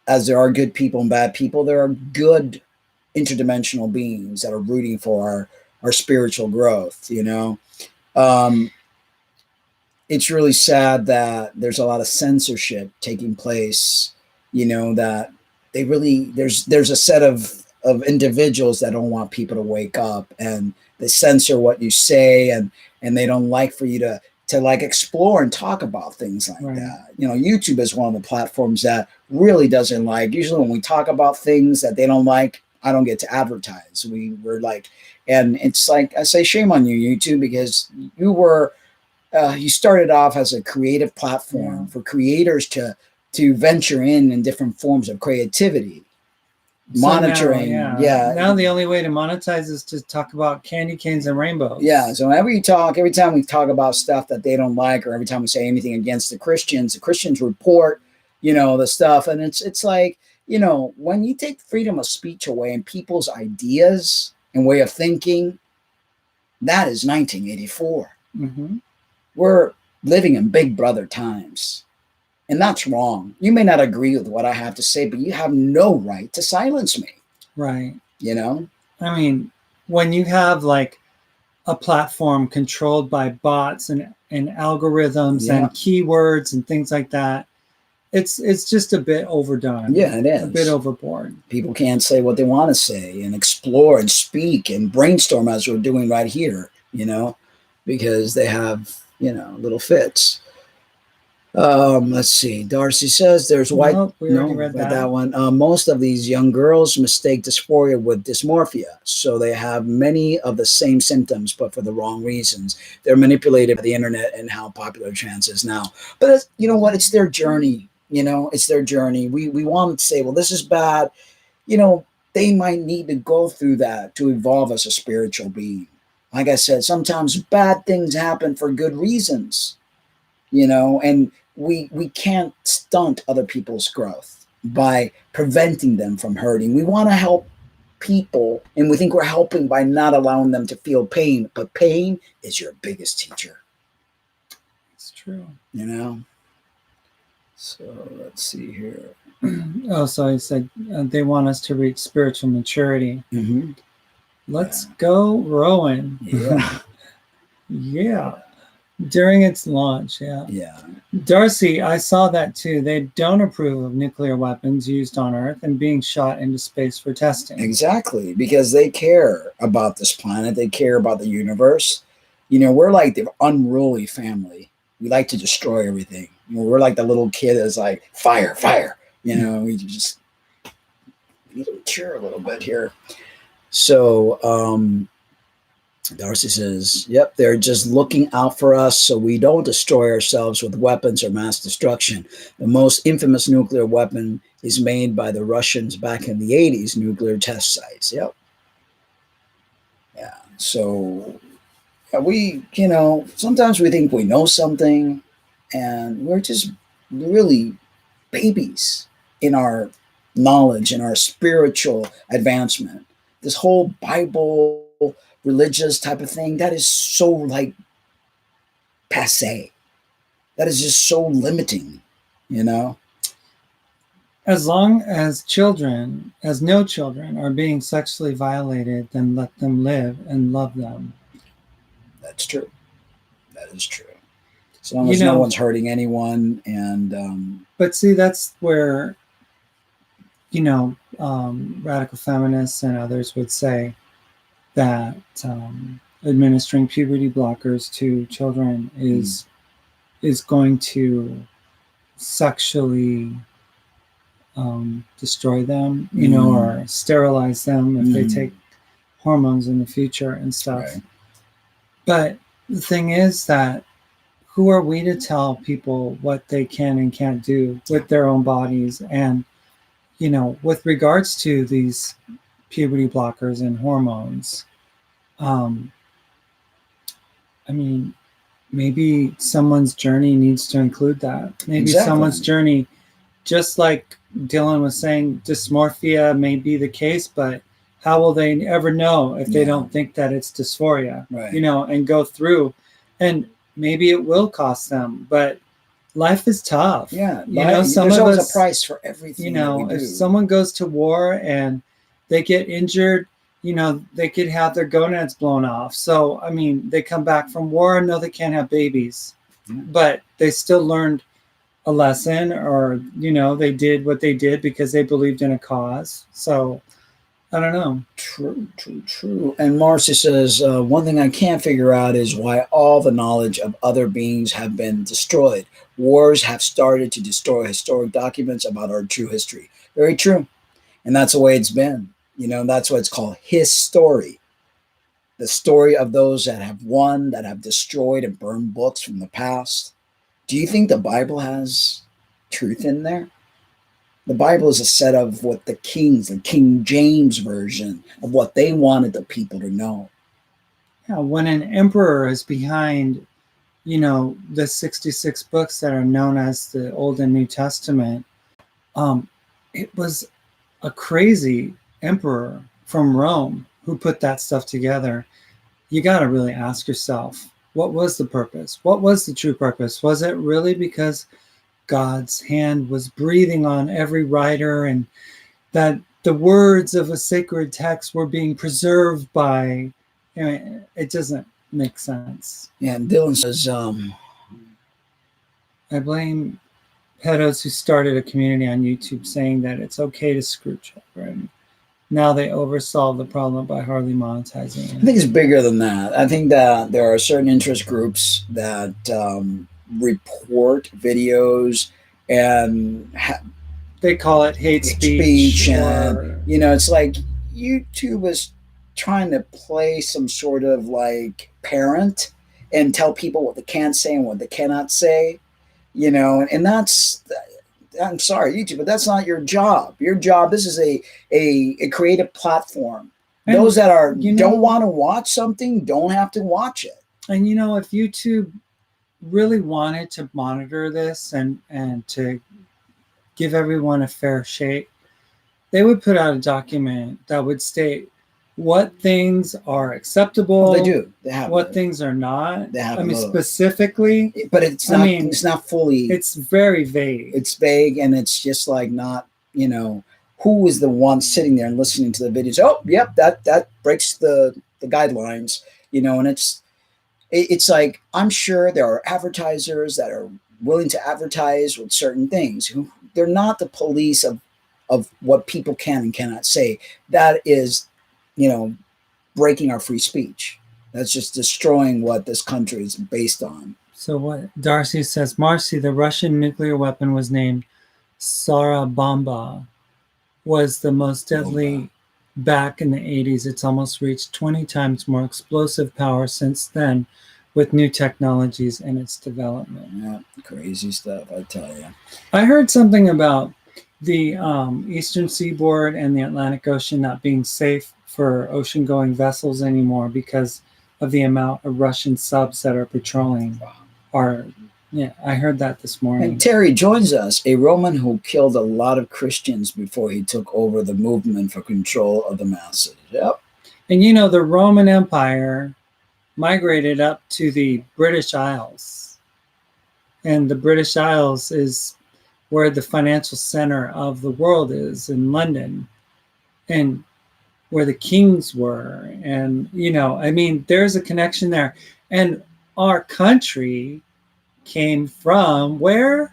as there are good people and bad people, there are good interdimensional beings that are rooting for our spiritual growth, you know. It's really sad that there's a lot of censorship taking place, you know, that they really, there's a set of individuals that don't want people to wake up, and they censor what you say, and they don't like for you to like explore and talk about things like that. You know, YouTube is one of the platforms that really doesn't like, usually when we talk about things that they don't like, I don't get to advertise. We're like, and it's like, I say, shame on you, YouTube, because you were, you started off as a creative platform for creators to venture in different forms of creativity. Monitoring, Now the only way to monetize is to talk about candy canes and rainbows. Yeah. So every time we talk about stuff that they don't like, or every time we say anything against the Christians report, you know, the stuff, and it's like, you know, when you take freedom of speech away and people's ideas and way of thinking, that is 1984. Mm-hmm. We're living in Big Brother times. And that's wrong. You may not agree with what I have to say, but you have no right to silence me, Right. you know? I mean, when you have like a platform controlled by bots and algorithms Yeah. and keywords and things like that, it's just a bit overdone. Yeah, it A bit is. overboard. People can't say what they want to say and explore and speak and brainstorm as we're doing right here, because they have, little fits. Let's see. Darcy says there's white. No, we already read Read that. that one. Most of these young girls mistake dysphoria with dysmorphia, so they have many of the same symptoms, but for the wrong reasons. They're manipulated by the internet and how popular trans is now. But you know what? It's their journey. It's their journey. We want to say, well, this is bad. They might need to go through that to evolve as a spiritual being. Like I said, sometimes bad things happen for good reasons, and we can't stunt other people's growth by preventing them from hurting. We want to help people, and we think we're helping by not allowing them to feel pain, but pain is your biggest teacher. It's true. So let's see here. Oh, so I said they want us to reach spiritual maturity. Mm-hmm. Let's go, Rowan. Yeah. Yeah. During its launch, yeah. Yeah. Darcy, I saw that too. They don't approve of nuclear weapons used on Earth and being shot into space for testing. Exactly, because they care about this planet. They care about the universe. We're like the unruly family. We like to destroy everything. We're like the little kid that's like, fire, fire. We just need to mature a little bit here. So, Darcy says, yep, they're just looking out for us so we don't destroy ourselves with weapons or mass destruction. The most infamous nuclear weapon is made by the Russians back in the 80s, nuclear test sites. Yep. Yeah. So we, sometimes we think we know something and we're just really babies in our knowledge and our spiritual advancement. This whole Bible religious type of thing, that is so like passe. That is just so limiting, As long as no children are being sexually violated, then let them live and love them. That's true. That is true. As long as no one's hurting anyone. And but see, that's where radical feminists and others would say that administering puberty blockers to children is going to sexually destroy them, or sterilize them if they take hormones in the future and stuff. Right. But the thing is that who are we to tell people what they can and can't do with their own bodies? And, with regards to these puberty blockers and hormones, maybe someone's journey needs to include that. Maybe someone's journey, just like Dylan was saying, dysmorphia may be the case, but how will they ever know if they don't think that it's dysphoria, right. And go through, and maybe it will cost them, but life is tough. Yeah. Some there's of always us, a price for everything. If someone goes to war and they get injured, they could have their gonads blown off. So, they come back from war and know they can't have babies, but they still learned a lesson, or, they did what they did because they believed in a cause. So, I don't know. True. And Marcy says, one thing I can't figure out is why all the knowledge of other beings have been destroyed. Wars have started to destroy historic documents about our true history. Very true. And that's the way it's been. That's why it's called his story. The story of those that have won, that have destroyed and burned books from the past. Do you think the Bible has truth in there? The Bible is a set of what the King James version of what they wanted the people to know. Yeah, when an emperor is behind, the 66 books that are known as the Old and New Testament, it was a crazy emperor from Rome who put that stuff together. You got to really ask yourself, what was the purpose? What was the true purpose? Was it really because God's hand was breathing on every writer, and that the words of a sacred text were being preserved by, it doesn't make sense. Yeah, and Dylan says, I blame pedos who started a community on YouTube saying that it's okay to screw children. Now they oversolve the problem by hardly monetizing I it. think it's bigger than that. I think that there are certain interest groups that report videos and They call it hate speech, and it's like YouTube is trying to play some sort of like parent and tell people what they can say and what they cannot say, and that's, I'm sorry, YouTube, but that's not your job. Your job, this is a creative platform. And those that are don't want to watch something don't have to watch it. And if YouTube really wanted to monitor this and to give everyone a fair shake, they would put out a document that would state what things are acceptable. They do. They have what things are not. They have. I mean, specifically, but it's not. It's not fully. It's very vague. It's vague, and it's just like not. Who is the one sitting there and listening to the videos? Oh, yep, that breaks the guidelines. And it's like, I'm sure there are advertisers that are willing to advertise with certain things. They're not the police of what people can and cannot say. That is, breaking our free speech. That's just destroying what this country is based on. So what Darcy says, Marcy, the Russian nuclear weapon was named Sarabomba, was the most deadly back in the 80s. It's almost reached 20 times more explosive power since then with new technologies and its development. Yeah, crazy stuff, I tell you. I heard something about the Eastern Seaboard and the Atlantic Ocean not being safe for ocean-going vessels anymore because of the amount of Russian subs that are patrolling. Wow. I heard that this morning. And Terry joins us, a Roman who killed a lot of Christians before he took over the movement for control of the masses. Yep. And the Roman Empire migrated up to the British Isles. And the British Isles is where the financial center of the world is, in London, and where the kings were. And, there's a connection there. And our country came from where?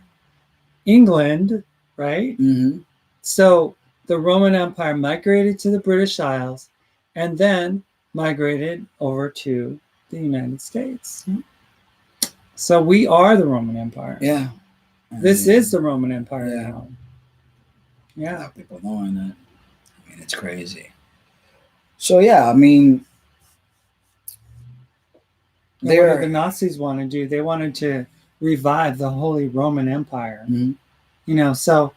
England, right? Mm-hmm. So the Roman Empire migrated to the British Isles and then migrated over to the United States. So we are the Roman Empire. Yeah. This is the Roman Empire now. Yeah. A lot of people knowing that. It's crazy. So, what did the Nazis want to do? They wanted to revive the Holy Roman Empire. Mm-hmm. So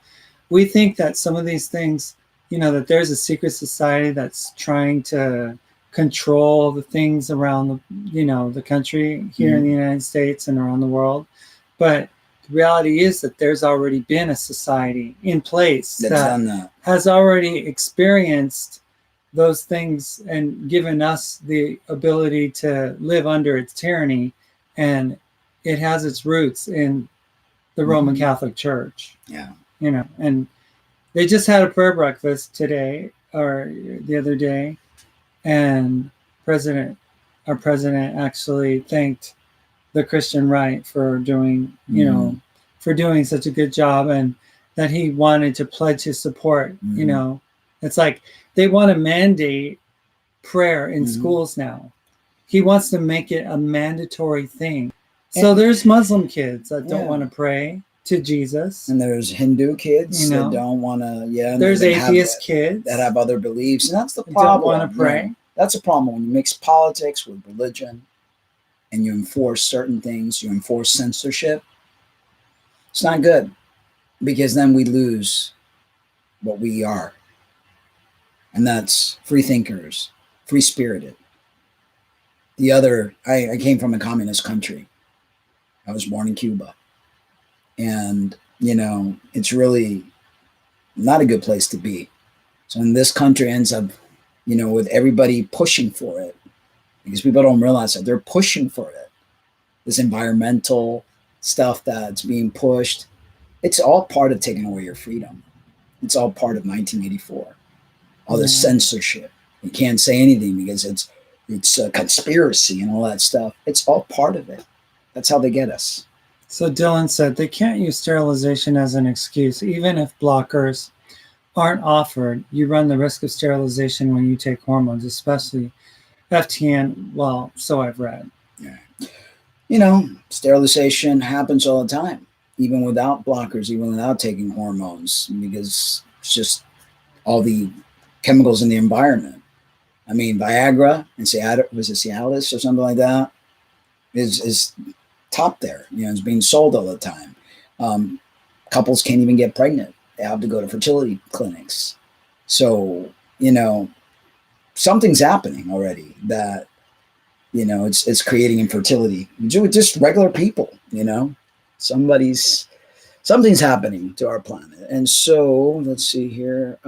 we think that some of these things, that there's a secret society that's trying to control the things around the country here in the United States and around the world. But the reality is that there's already been a society in place that has already experienced those things and given us the ability to live under its tyranny. And it has its roots in the Roman Catholic Church. Yeah. And they just had a prayer breakfast today or the other day. And our president actually thanked the Christian right for doing, for doing such a good job, and that he wanted to pledge his support. It's like they want to mandate prayer in schools now. He wants to make it a mandatory thing. So there's Muslim kids that don't want to pray to Jesus. And there's Hindu kids that don't want to, There's atheist kids that have other beliefs. And that's the problem. Don't want to pray. That's a problem when you mix politics with religion and you enforce certain things, you enforce censorship. It's not good, because then we lose what we are. And that's free thinkers, free spirited. The other, I came from a communist country. I was born in Cuba. And, it's really not a good place to be. So when this country ends up, with everybody pushing for it, because people don't realize that they're pushing for it. this environmental stuff that's being pushed. It's all part of taking away your freedom. It's all part of 1984. All this censorship. You can't say anything because it's a conspiracy and all that stuff. It's all part of it. That's how they get us. So Dylan said they can't use sterilization as an excuse. Even if blockers aren't offered, you run the risk of sterilization when you take hormones, especially FTN. Well, so I've read. Yeah. You know, sterilization happens all the time, even without blockers, even without taking hormones, because it's just all the chemicals in the environment. I mean, Viagra and Cialis or something like that is top there. You know, it's being sold all the time. Couples can't even get pregnant. They have to go to fertility clinics. So, you know, something's happening already that, you know, it's creating infertility. Just regular people, you know, something's happening to our planet. And so let's see here.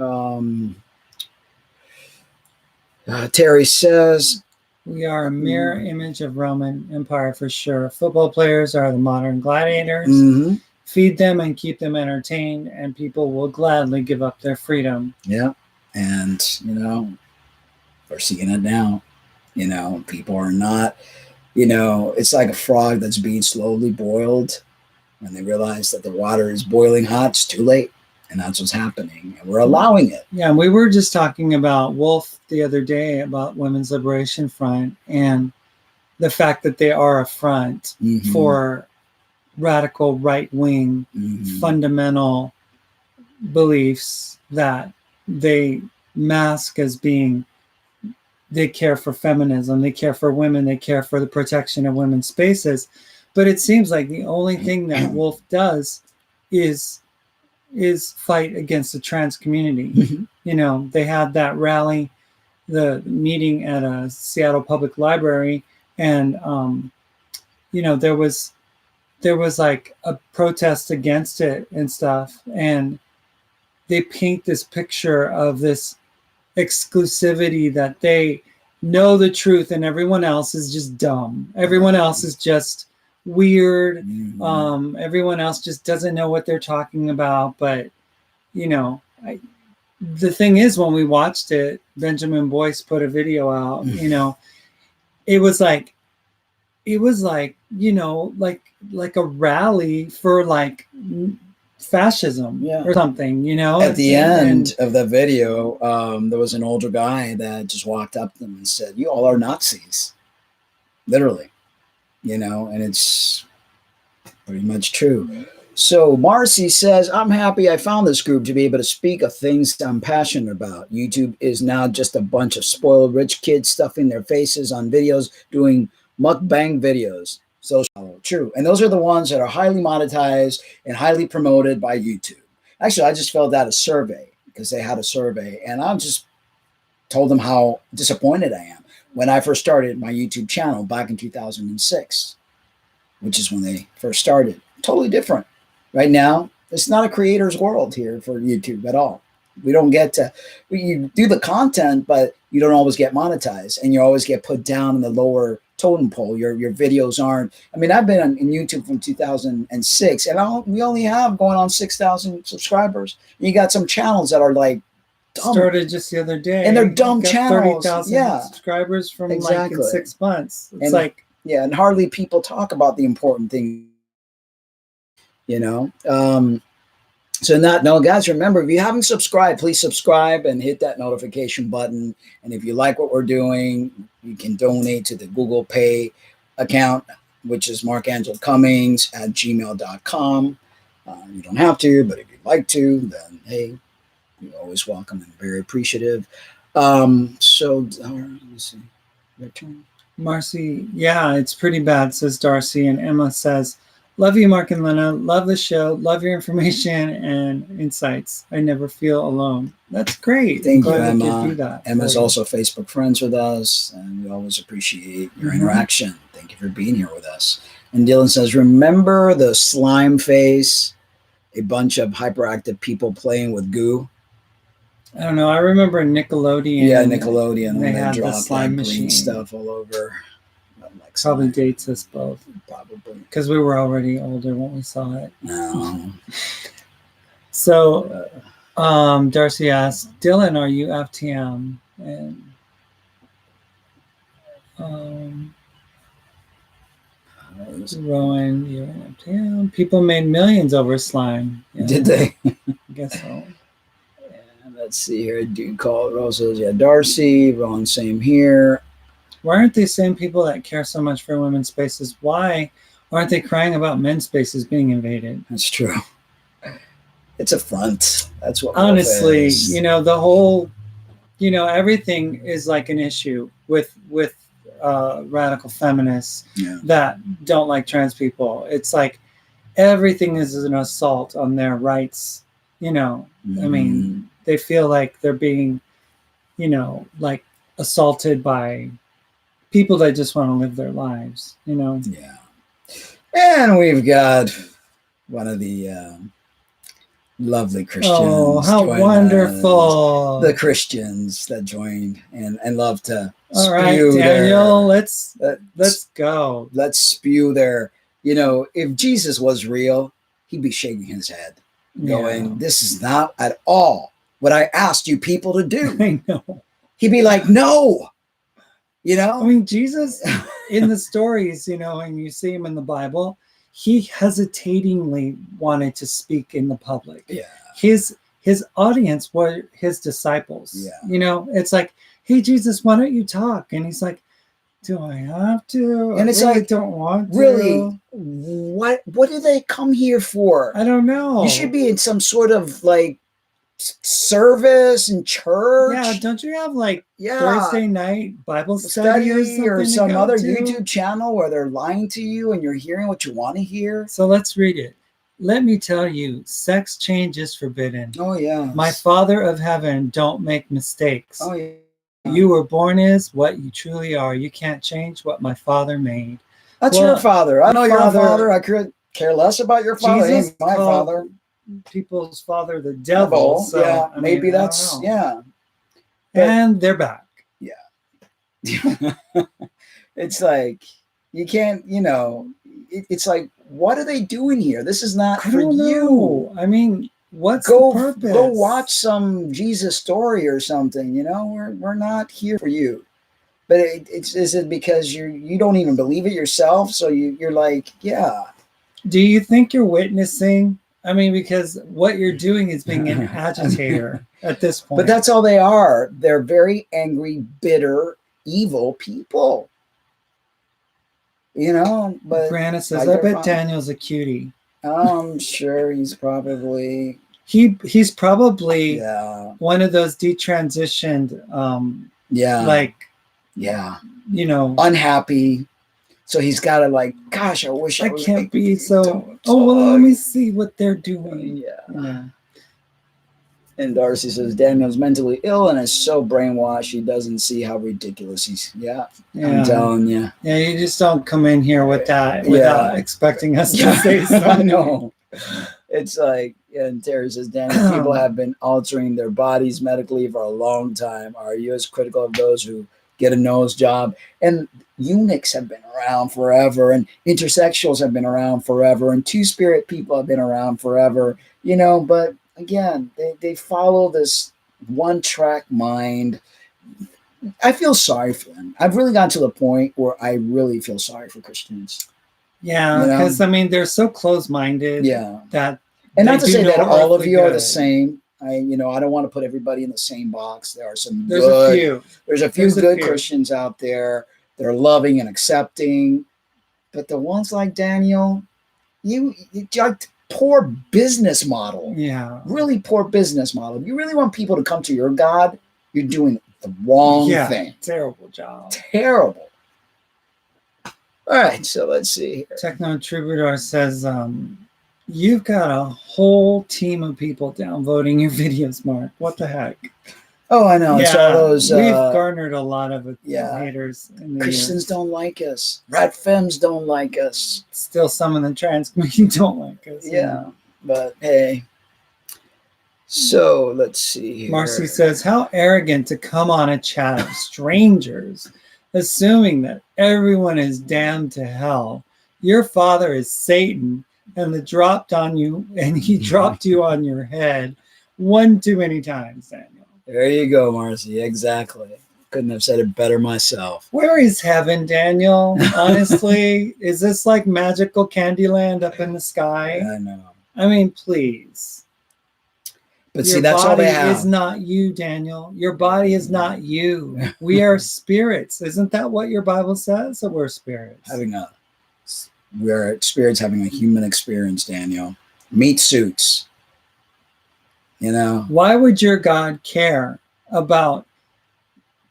Terry says, we are a mirror image of Roman Empire for sure. Football players are the modern gladiators. mm-hmm. Feed them and keep them entertained, and people will gladly give up their freedom. Yeah. And, you know, we're seeing it now. You know, people are not, you know, it's like a frog that's being slowly boiled. When they realize that the water is boiling hot, it's too late. And that's what's happening. And we're allowing it. Yeah, we were just talking about Wolf the other day about Women's Liberation Front and the fact that they are a front for radical right-wing fundamental beliefs that they mask as being, they care for feminism, they care for women, they care for the protection of women's spaces. But it seems like the only thing that Wolf does is fight against the trans community. You know, they had that rally, the meeting at a Seattle Public Library, and you know, there was like a protest against it and stuff, and they paint this picture of this exclusivity that they know the truth and everyone else is just dumb. Everyone else is just weird. Everyone else just doesn't know what they're talking about. But, you know, the thing is, when we watched it, Benjamin Boyce put a video out, you know, it was like, you know, like a rally for like fascism or something, you know. At the end of the video, there was an older guy that just walked up to them and said, "You all are Nazis," literally, you know, and it's pretty much true. So Marcy says, "I'm happy I found this group to be able to speak of things I'm passionate about. YouTube is now just a bunch of spoiled rich kids stuffing their faces on videos, doing mukbang videos." So true. And those are the ones that are highly monetized and highly promoted by YouTube. Actually, I just filled out a survey because they had a survey, and I just told them how disappointed I am when I first started my YouTube channel back in 2006, which is when they first started. Totally different. Right now, it's not a creator's world here for YouTube at all. We don't get to, you do the content, but you don't always get monetized, and you always get put down in the lower totem pole. Your videos aren't, I mean, I've been on YouTube from 2006, and we only have going on 6,000 subscribers. You got some channels that are like dumb. Started just the other day, and they're dumb channels. 30,000 subscribers from like in 6 months. It's like, yeah, and hardly people talk about the important things, you know. So no, guys, remember, if you haven't subscribed, please subscribe and hit that notification button. And if you like what we're doing, you can donate to the Google Pay account, which is Angelo Cummings at gmail.com. You don't have to, but if you'd like to, then hey, you're always welcome and very appreciative. Let me see. Your turn. Marcy, yeah, it's pretty bad, says Darcy. And Emma says, "Love you, Mark and Lynna. Love the show. Love your information and insights. I never feel alone." That's great. Thank you, Emma. Do that. Emma's also Facebook friends with us, and we always appreciate your interaction. Thank you for being here with us. And Dylan says, "Remember the slime face? A bunch of hyperactive people playing with goo." I don't know. I remember Nickelodeon. Yeah, Nickelodeon. They when had they the dropped slime like green machine stuff all over. Like Probably dates us both. Probably. Because we were already older when we saw it. No. So, Darcy asked, Dylan, are you FTM? And Rowan, you're FTM. People made millions over slime. Yeah, did they? I guess so. And let's see here. Dude called Roses. Yeah, Darcy. Ron, same here. Why aren't these same people that care so much for women's spaces? Why aren't they crying about men's spaces being invaded? That's true. It's a front. That's what. Honestly, the whole, everything is like an issue with radical feminists that don't like trans people. It's like everything is an assault on their rights. I mean, they feel like they're being, like assaulted by people that just want to live their lives. Yeah. And we've got one of the lovely Christians. Oh, how wonderful! The Christians that joined and love to all right, Daniel. Let's go. Let's spew their. If Jesus was real, he'd be shaking his head, going, "This is not at all what I asked you people to do." I know. He'd be like, "No." I mean, Jesus in the stories, and you see him in the Bible, he hesitatingly wanted to speak in the public. Yeah. His audience were his disciples. Yeah. It's like, hey, Jesus, why don't you talk? And he's like, do I have to? And it's really like, don't want to. Really, what do they come here for? I don't know. You should be in some sort of like service in church. Yeah, don't you have like Thursday night Bible study or some other YouTube channel where they're lying to you and you're hearing what you want to hear? So let's read it. Let me tell you, sex change is forbidden. Oh yeah. My Father of heaven don't make mistakes. Oh yeah. You were born is what you truly are. You can't change what my Father made. That's your father. I know your father. I could care less about your father. Jesus my father. People's father, the devil. So, yeah, maybe that's And they're back. Yeah. It's like you can't. It's like, what are they doing here? This is not for you. I mean, what's the purpose? Go watch some Jesus story or something. We're not here for you. But is it because you don't even believe it yourself? So you're like, yeah. Do you think you're witnessing? I mean, because what you're doing is being an agitator at this point. But that's all they are. They're very angry, bitter, evil people. But Brandon says, I bet Daniel's a cutie. I'm sure he's probably he's probably one of those detransitioned unhappy. So he's got to like, gosh, I wish I can't be so. Oh, well, let me see what they're doing. Yeah. And Darcy says Daniel's mentally ill and is so brainwashed he doesn't see how ridiculous he's. Yeah. I'm telling you. Yeah, you just don't come in here with that without expecting us to say something. I know. It's like, and Terry says, Daniel, people have been altering their bodies medically for a long time. Are you as critical of those who get a nose job? And eunuchs have been around forever, and intersexuals have been around forever, and two-spirit people have been around forever, but again, they follow this one-track mind. I feel sorry for them. I've really gotten to the point where I really feel sorry for Christians. Yeah, because I mean, they're so close-minded. Yeah. That, and not to say that all of you are the same. I don't want to put everybody in the same box. There are some There's a few good Christians out there. They're loving and accepting. But the ones like Daniel, you like poor business model. Yeah. Really poor business model. If you really want people to come to your God, you're doing the wrong thing. Terrible job. Terrible. All right, so let's see here. Techno Troubadour says, you've got a whole team of people downvoting your videos, Mark. What the heck? Oh, I know. It's all those. We've garnered a lot of haters. Christians don't like us. Rat femmes don't like us. Still, some of the trans community don't like us. Yeah, but hey. So let's see here. Marcy says, how arrogant to come on a chat of strangers, assuming that everyone is damned to hell. Your father is Satan, and he dropped you on your head one too many times, Daniel. There you go, Marcy. Exactly. Couldn't have said it better myself. Where is heaven, Daniel? Honestly, is this like magical Candyland up in the sky? I know. I mean, please. But Your see, that's all they body have. is not you, Daniel. Your body is not you. We are spirits. Isn't that what your Bible says? That we're spirits. We're spirits having a human experience, Daniel. Meat suits. You know? Why would your God care about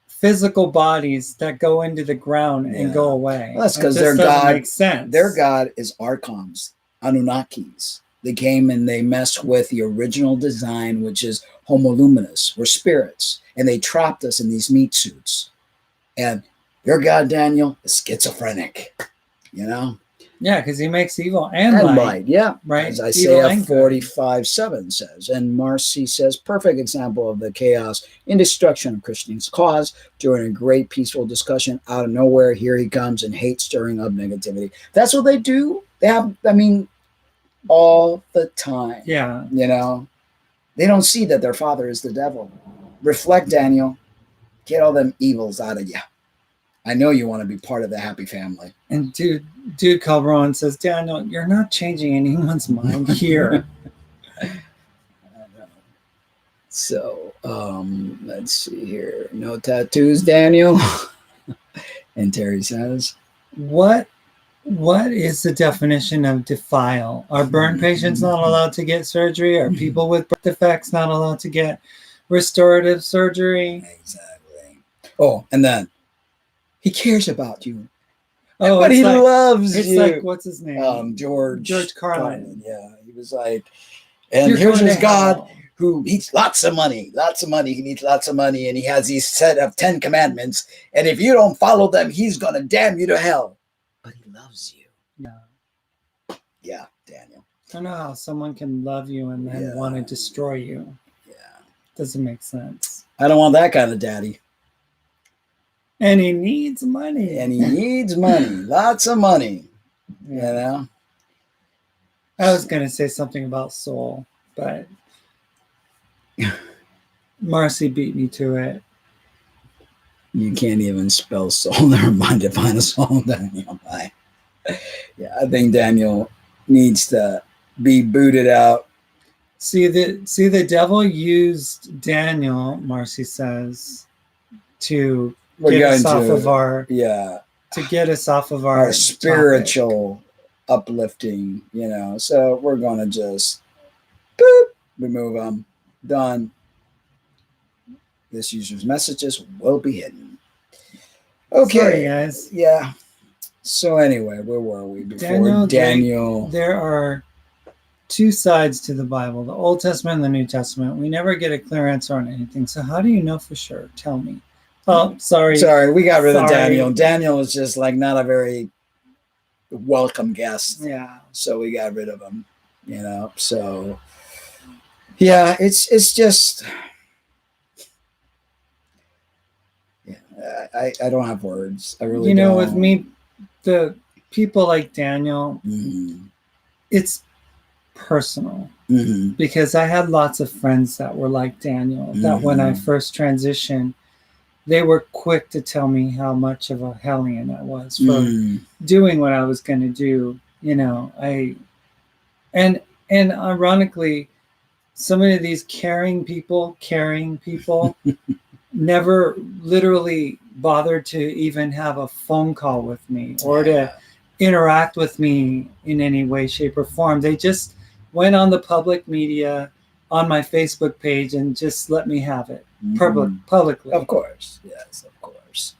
physical bodies that go into the ground and go away? Well, that's because their God makes sense. Their God is Archons, Anunnakis. They came and they messed with the original design, which is Homo luminous. We're spirits. And they trapped us in these meat suits. And your God, Daniel, is schizophrenic. You know? Yeah, because he makes evil and light. Yeah. Right. As Isaiah 45:7 says. And Marcy says, perfect example of the chaos and destruction of Christians' cause during a great peaceful discussion out of nowhere. Here he comes and hate stirring up negativity. That's what they do. They have, all the time. Yeah. You know, they don't see that their father is the devil. Reflect, Daniel. Get all them evils out of you. I know you want to be part of the happy family. And dude Calderon says, Daniel, you're not changing anyone's mind here. So, let's see here. No tattoos, Daniel. And Terry says, What is the definition of defile? Are burn patients not allowed to get surgery? Are people with birth defects not allowed to get restorative surgery? Exactly. Oh, and then he cares about you. Oh, but he loves you. It's like, what's his name? George Carlin. Yeah, he was like, and here's his God who needs lots of money. He needs lots of money, and he has these set of 10 commandments. And if you don't follow them, he's going to damn you to hell. But he loves you. Yeah. Yeah, Daniel. I don't know how someone can love you and then want to destroy you. Yeah. Doesn't make sense. I don't want that kind of daddy. And he needs money. Lots of money. Yeah. You know? I was going to say something about soul, but Marcy beat me to it. You can't even spell soul. Never mind, define a soul, Daniel. I think Daniel needs to be booted out. See, the devil used Daniel, Marcy says, to get us off of our spiritual uplifting, you know. So we're going to just boop, remove them. Done. This user's messages will be hidden. Okay. Sorry, guys. Yeah. So anyway, where were we before Daniel? There are two sides to the Bible, the Old Testament and the New Testament. We never get a clear answer on anything. So how do you know for sure? Tell me. Oh, sorry. Sorry, we got rid of Daniel. Daniel was just like not a very welcome guest. Yeah. So we got rid of him, you know. So yeah, it's just I don't have words. I really don't. With me, the people like Daniel, it's personal because I had lots of friends that were like Daniel, that when I first transitioned, they were quick to tell me how much of a hellion I was for doing what I was going to do. And ironically, some of these caring people never literally bothered to even have a phone call with me or to interact with me in any way, shape, or form. They just went on the public media, on my Facebook page, and just let me have it publicly. Of course. Yes, of course.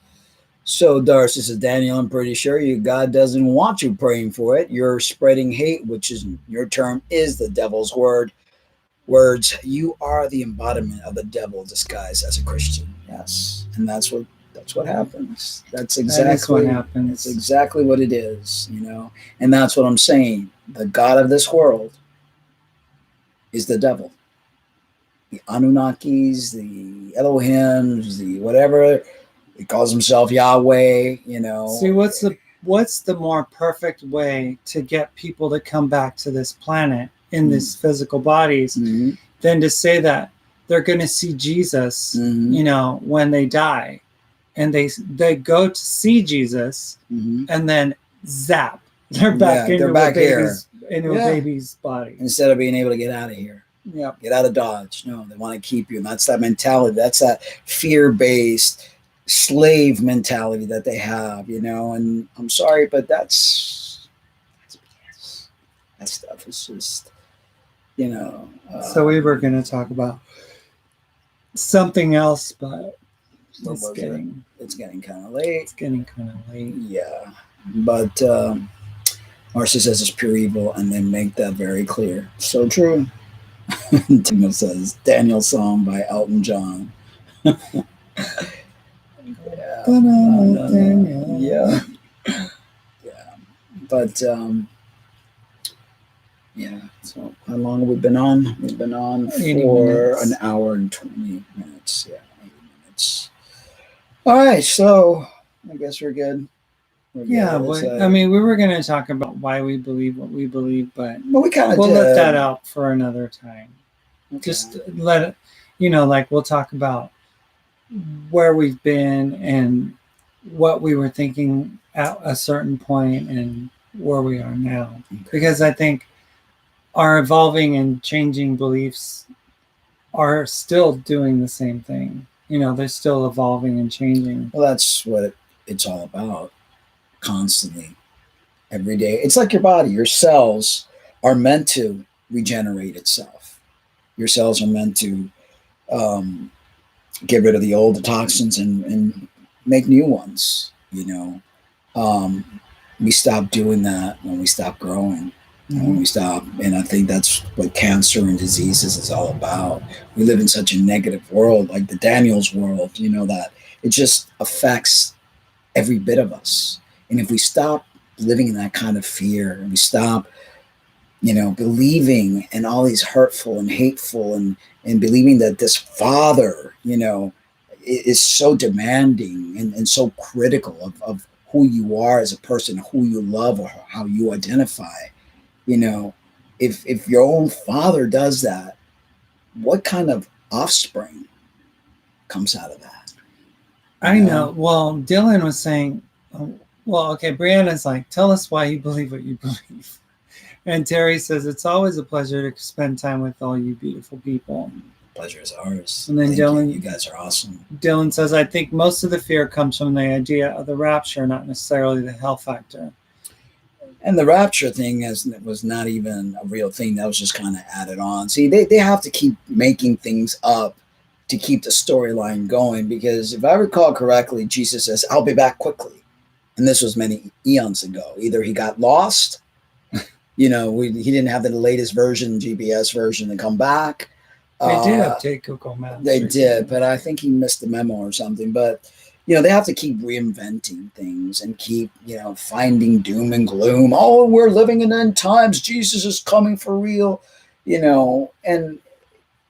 So Darcy says, Daniel, I'm pretty sure God doesn't want you praying for it. You're spreading hate, which is your term is the devil's words. You are the embodiment of the devil disguised as a Christian. Yes. And that's what happens. That's exactly what happens. It's exactly what it is, And that's what I'm saying. The God of this world is the devil. The Anunnakis, the Elohims, the whatever He calls himself Yahweh, See, what's the more perfect way to get people to come back to this planet in this physical bodies Mm-hmm. than to say that they're going to see Jesus, Mm-hmm. when they die, and they go to see Jesus, Mm-hmm. and then zap, they're back Yeah, they're into back here. a baby's body. Instead of being able to get out of here. Yep. Get out of Dodge. No, they want to keep you. And that's that mentality. That's that fear-based slave mentality that they have, And I'm sorry, but that's BS. That stuff is just, So we were going to talk about something else, but it's getting kind of late. It's getting kind of late. Yeah, but Marcy says it's pure evil, and they make that very clear. So true. Timo says Daniel's song by Elton John. Yeah. Yeah. Yeah. But yeah. So how long have we been on? We've been on for an hour and 20 minutes. Yeah, 80 minutes. All right. So I guess we're good. Yeah, but I mean, we were going to talk about why we believe what we believe, but we kind of we'll let that out for another time. Okay. Just let it, like we'll talk about where we've been and what we were thinking at a certain point and where we are now. Okay. Because I think our evolving and changing beliefs are still doing the same thing. They're still evolving and changing. Well, that's what it's all about. Constantly, every day. It's like your body. Your cells are meant to regenerate itself. Your cells are meant to get rid of the old toxins and make new ones. We stop doing that when we stop growing. When we stop, and I think that's what cancer and diseases is all about. We live in such a negative world, like the Daniel's world, that it just affects every bit of us. And if we stop living in that kind of fear, and we stop, believing in all these hurtful and hateful and believing that this father, is so demanding and so critical of who you are as a person, who you love, or how you identify, if your own father does that, what kind of offspring comes out of that? I know. Well, Dylan was saying, well, okay, Brianna's like, tell us why you believe what you believe. And Terry says, it's always a pleasure to spend time with all you beautiful people. Pleasure is ours. And then Dylan, you guys are awesome. Dylan says, I think most of the fear comes from the idea of the rapture, not necessarily the hell factor. And the rapture thing was not even a real thing. That was just kind of added on. See, they have to keep making things up to keep the storyline going. Because if I recall correctly, Jesus says, I'll be back quickly. And this was many eons ago. Either he got lost, he didn't have the latest version, GPS version, to come back. They did update Google Maps. They did, but I think he missed the memo or something. But, they have to keep reinventing things and keep, finding doom and gloom. Oh, we're living in end times. Jesus is coming for real, and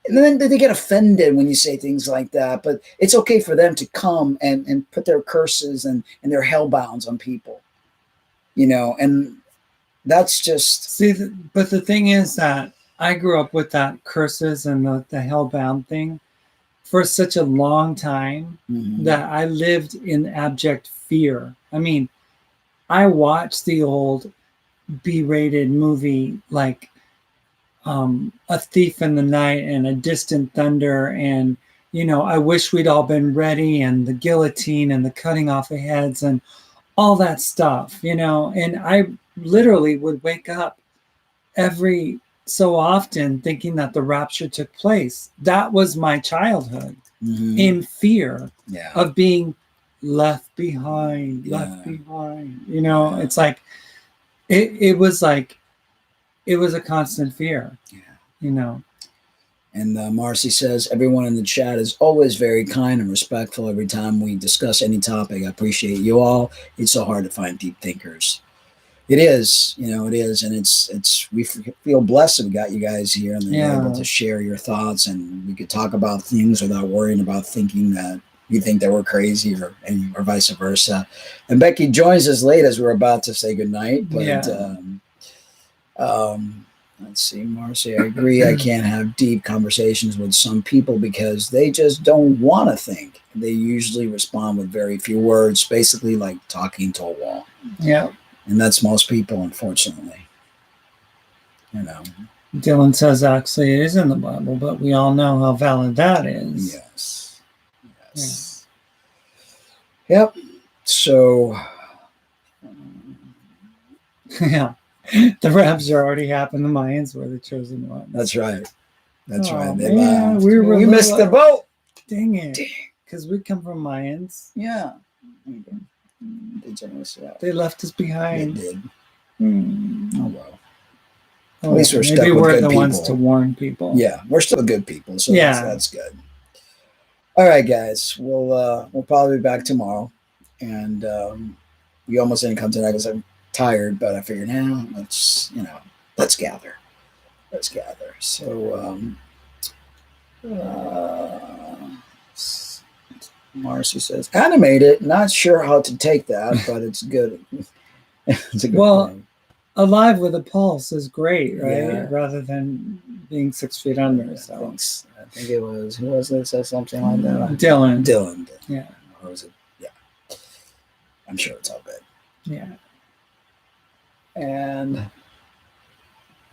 then they get offended when you say things like that. But it's okay for them to come and put their curses and their hellbounds on people, and that's just... See, but the thing is that I grew up with that curses and the hellbound thing for such a long time that I lived in abject fear. I mean, I watched the old B-rated movie like A Thief in the Night and A Distant Thunder and, I Wish We'd All Been Ready and the guillotine and the cutting off of heads and all that stuff, and I literally would wake up every so often thinking that the rapture took place. That was my childhood in fear of being left behind. It's like, it was a constant fear, And Marcy says, everyone in the chat is always very kind and respectful every time we discuss any topic. I appreciate you all. It's so hard to find deep thinkers. It is, it is. And it's we feel blessed that we got you guys here and you're able to share your thoughts and we could talk about things without worrying about thinking that you think that we're crazy, or vice versa. And Becky joins us late as we're about to say goodnight. But Yeah. let's see, Marcy, I agree. I can't have deep conversations with some people because they just don't want to think. They usually respond with very few words, basically like talking to a wall. Yeah. And that's most people, unfortunately. You know. Dylan says actually it is in the Bible, but we all know how valid that is. Yes. Yes. Yeah. Yep. So. Yeah. The rapture already happened. The Mayans were the chosen ones. That's right. That's Oh, right. They man, laughed. we missed the boat. Dang it. Because we come from Mayans. Yeah. They left us behind. They did. Oh, well. At least we're stuck maybe with we're good the people. ones to warn people. Yeah, we're still good people, so Yeah. that's good. All right, guys. We'll probably be back tomorrow, and we almost didn't come tonight because I'm tired. But I figured, now let's gather. Let's gather. So, Marcy says, animated. Not sure how to take that, but it's good. It's a good point. Alive with a pulse is great, right? Yeah. Rather than being 6 feet under. So I think it was, who was it that said something like that? Dylan. Yeah. Or was it? Yeah. I'm sure it's all good. Yeah. And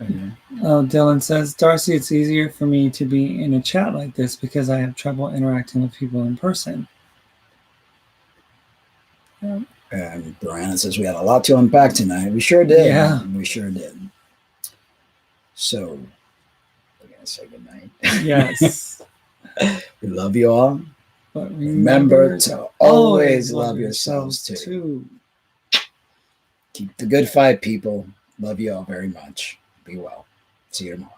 Dylan says, Darcy, it's easier for me to be in a chat like this because I have trouble interacting with people in person. Yeah. And Brianna says, we had a lot to unpack tonight. We sure did. Yeah. We sure did. So, we're going to say goodnight. Yes. We love you all. But remember to always love yourselves too. Keep the good fight, people. Love you all very much. Be well. See you tomorrow.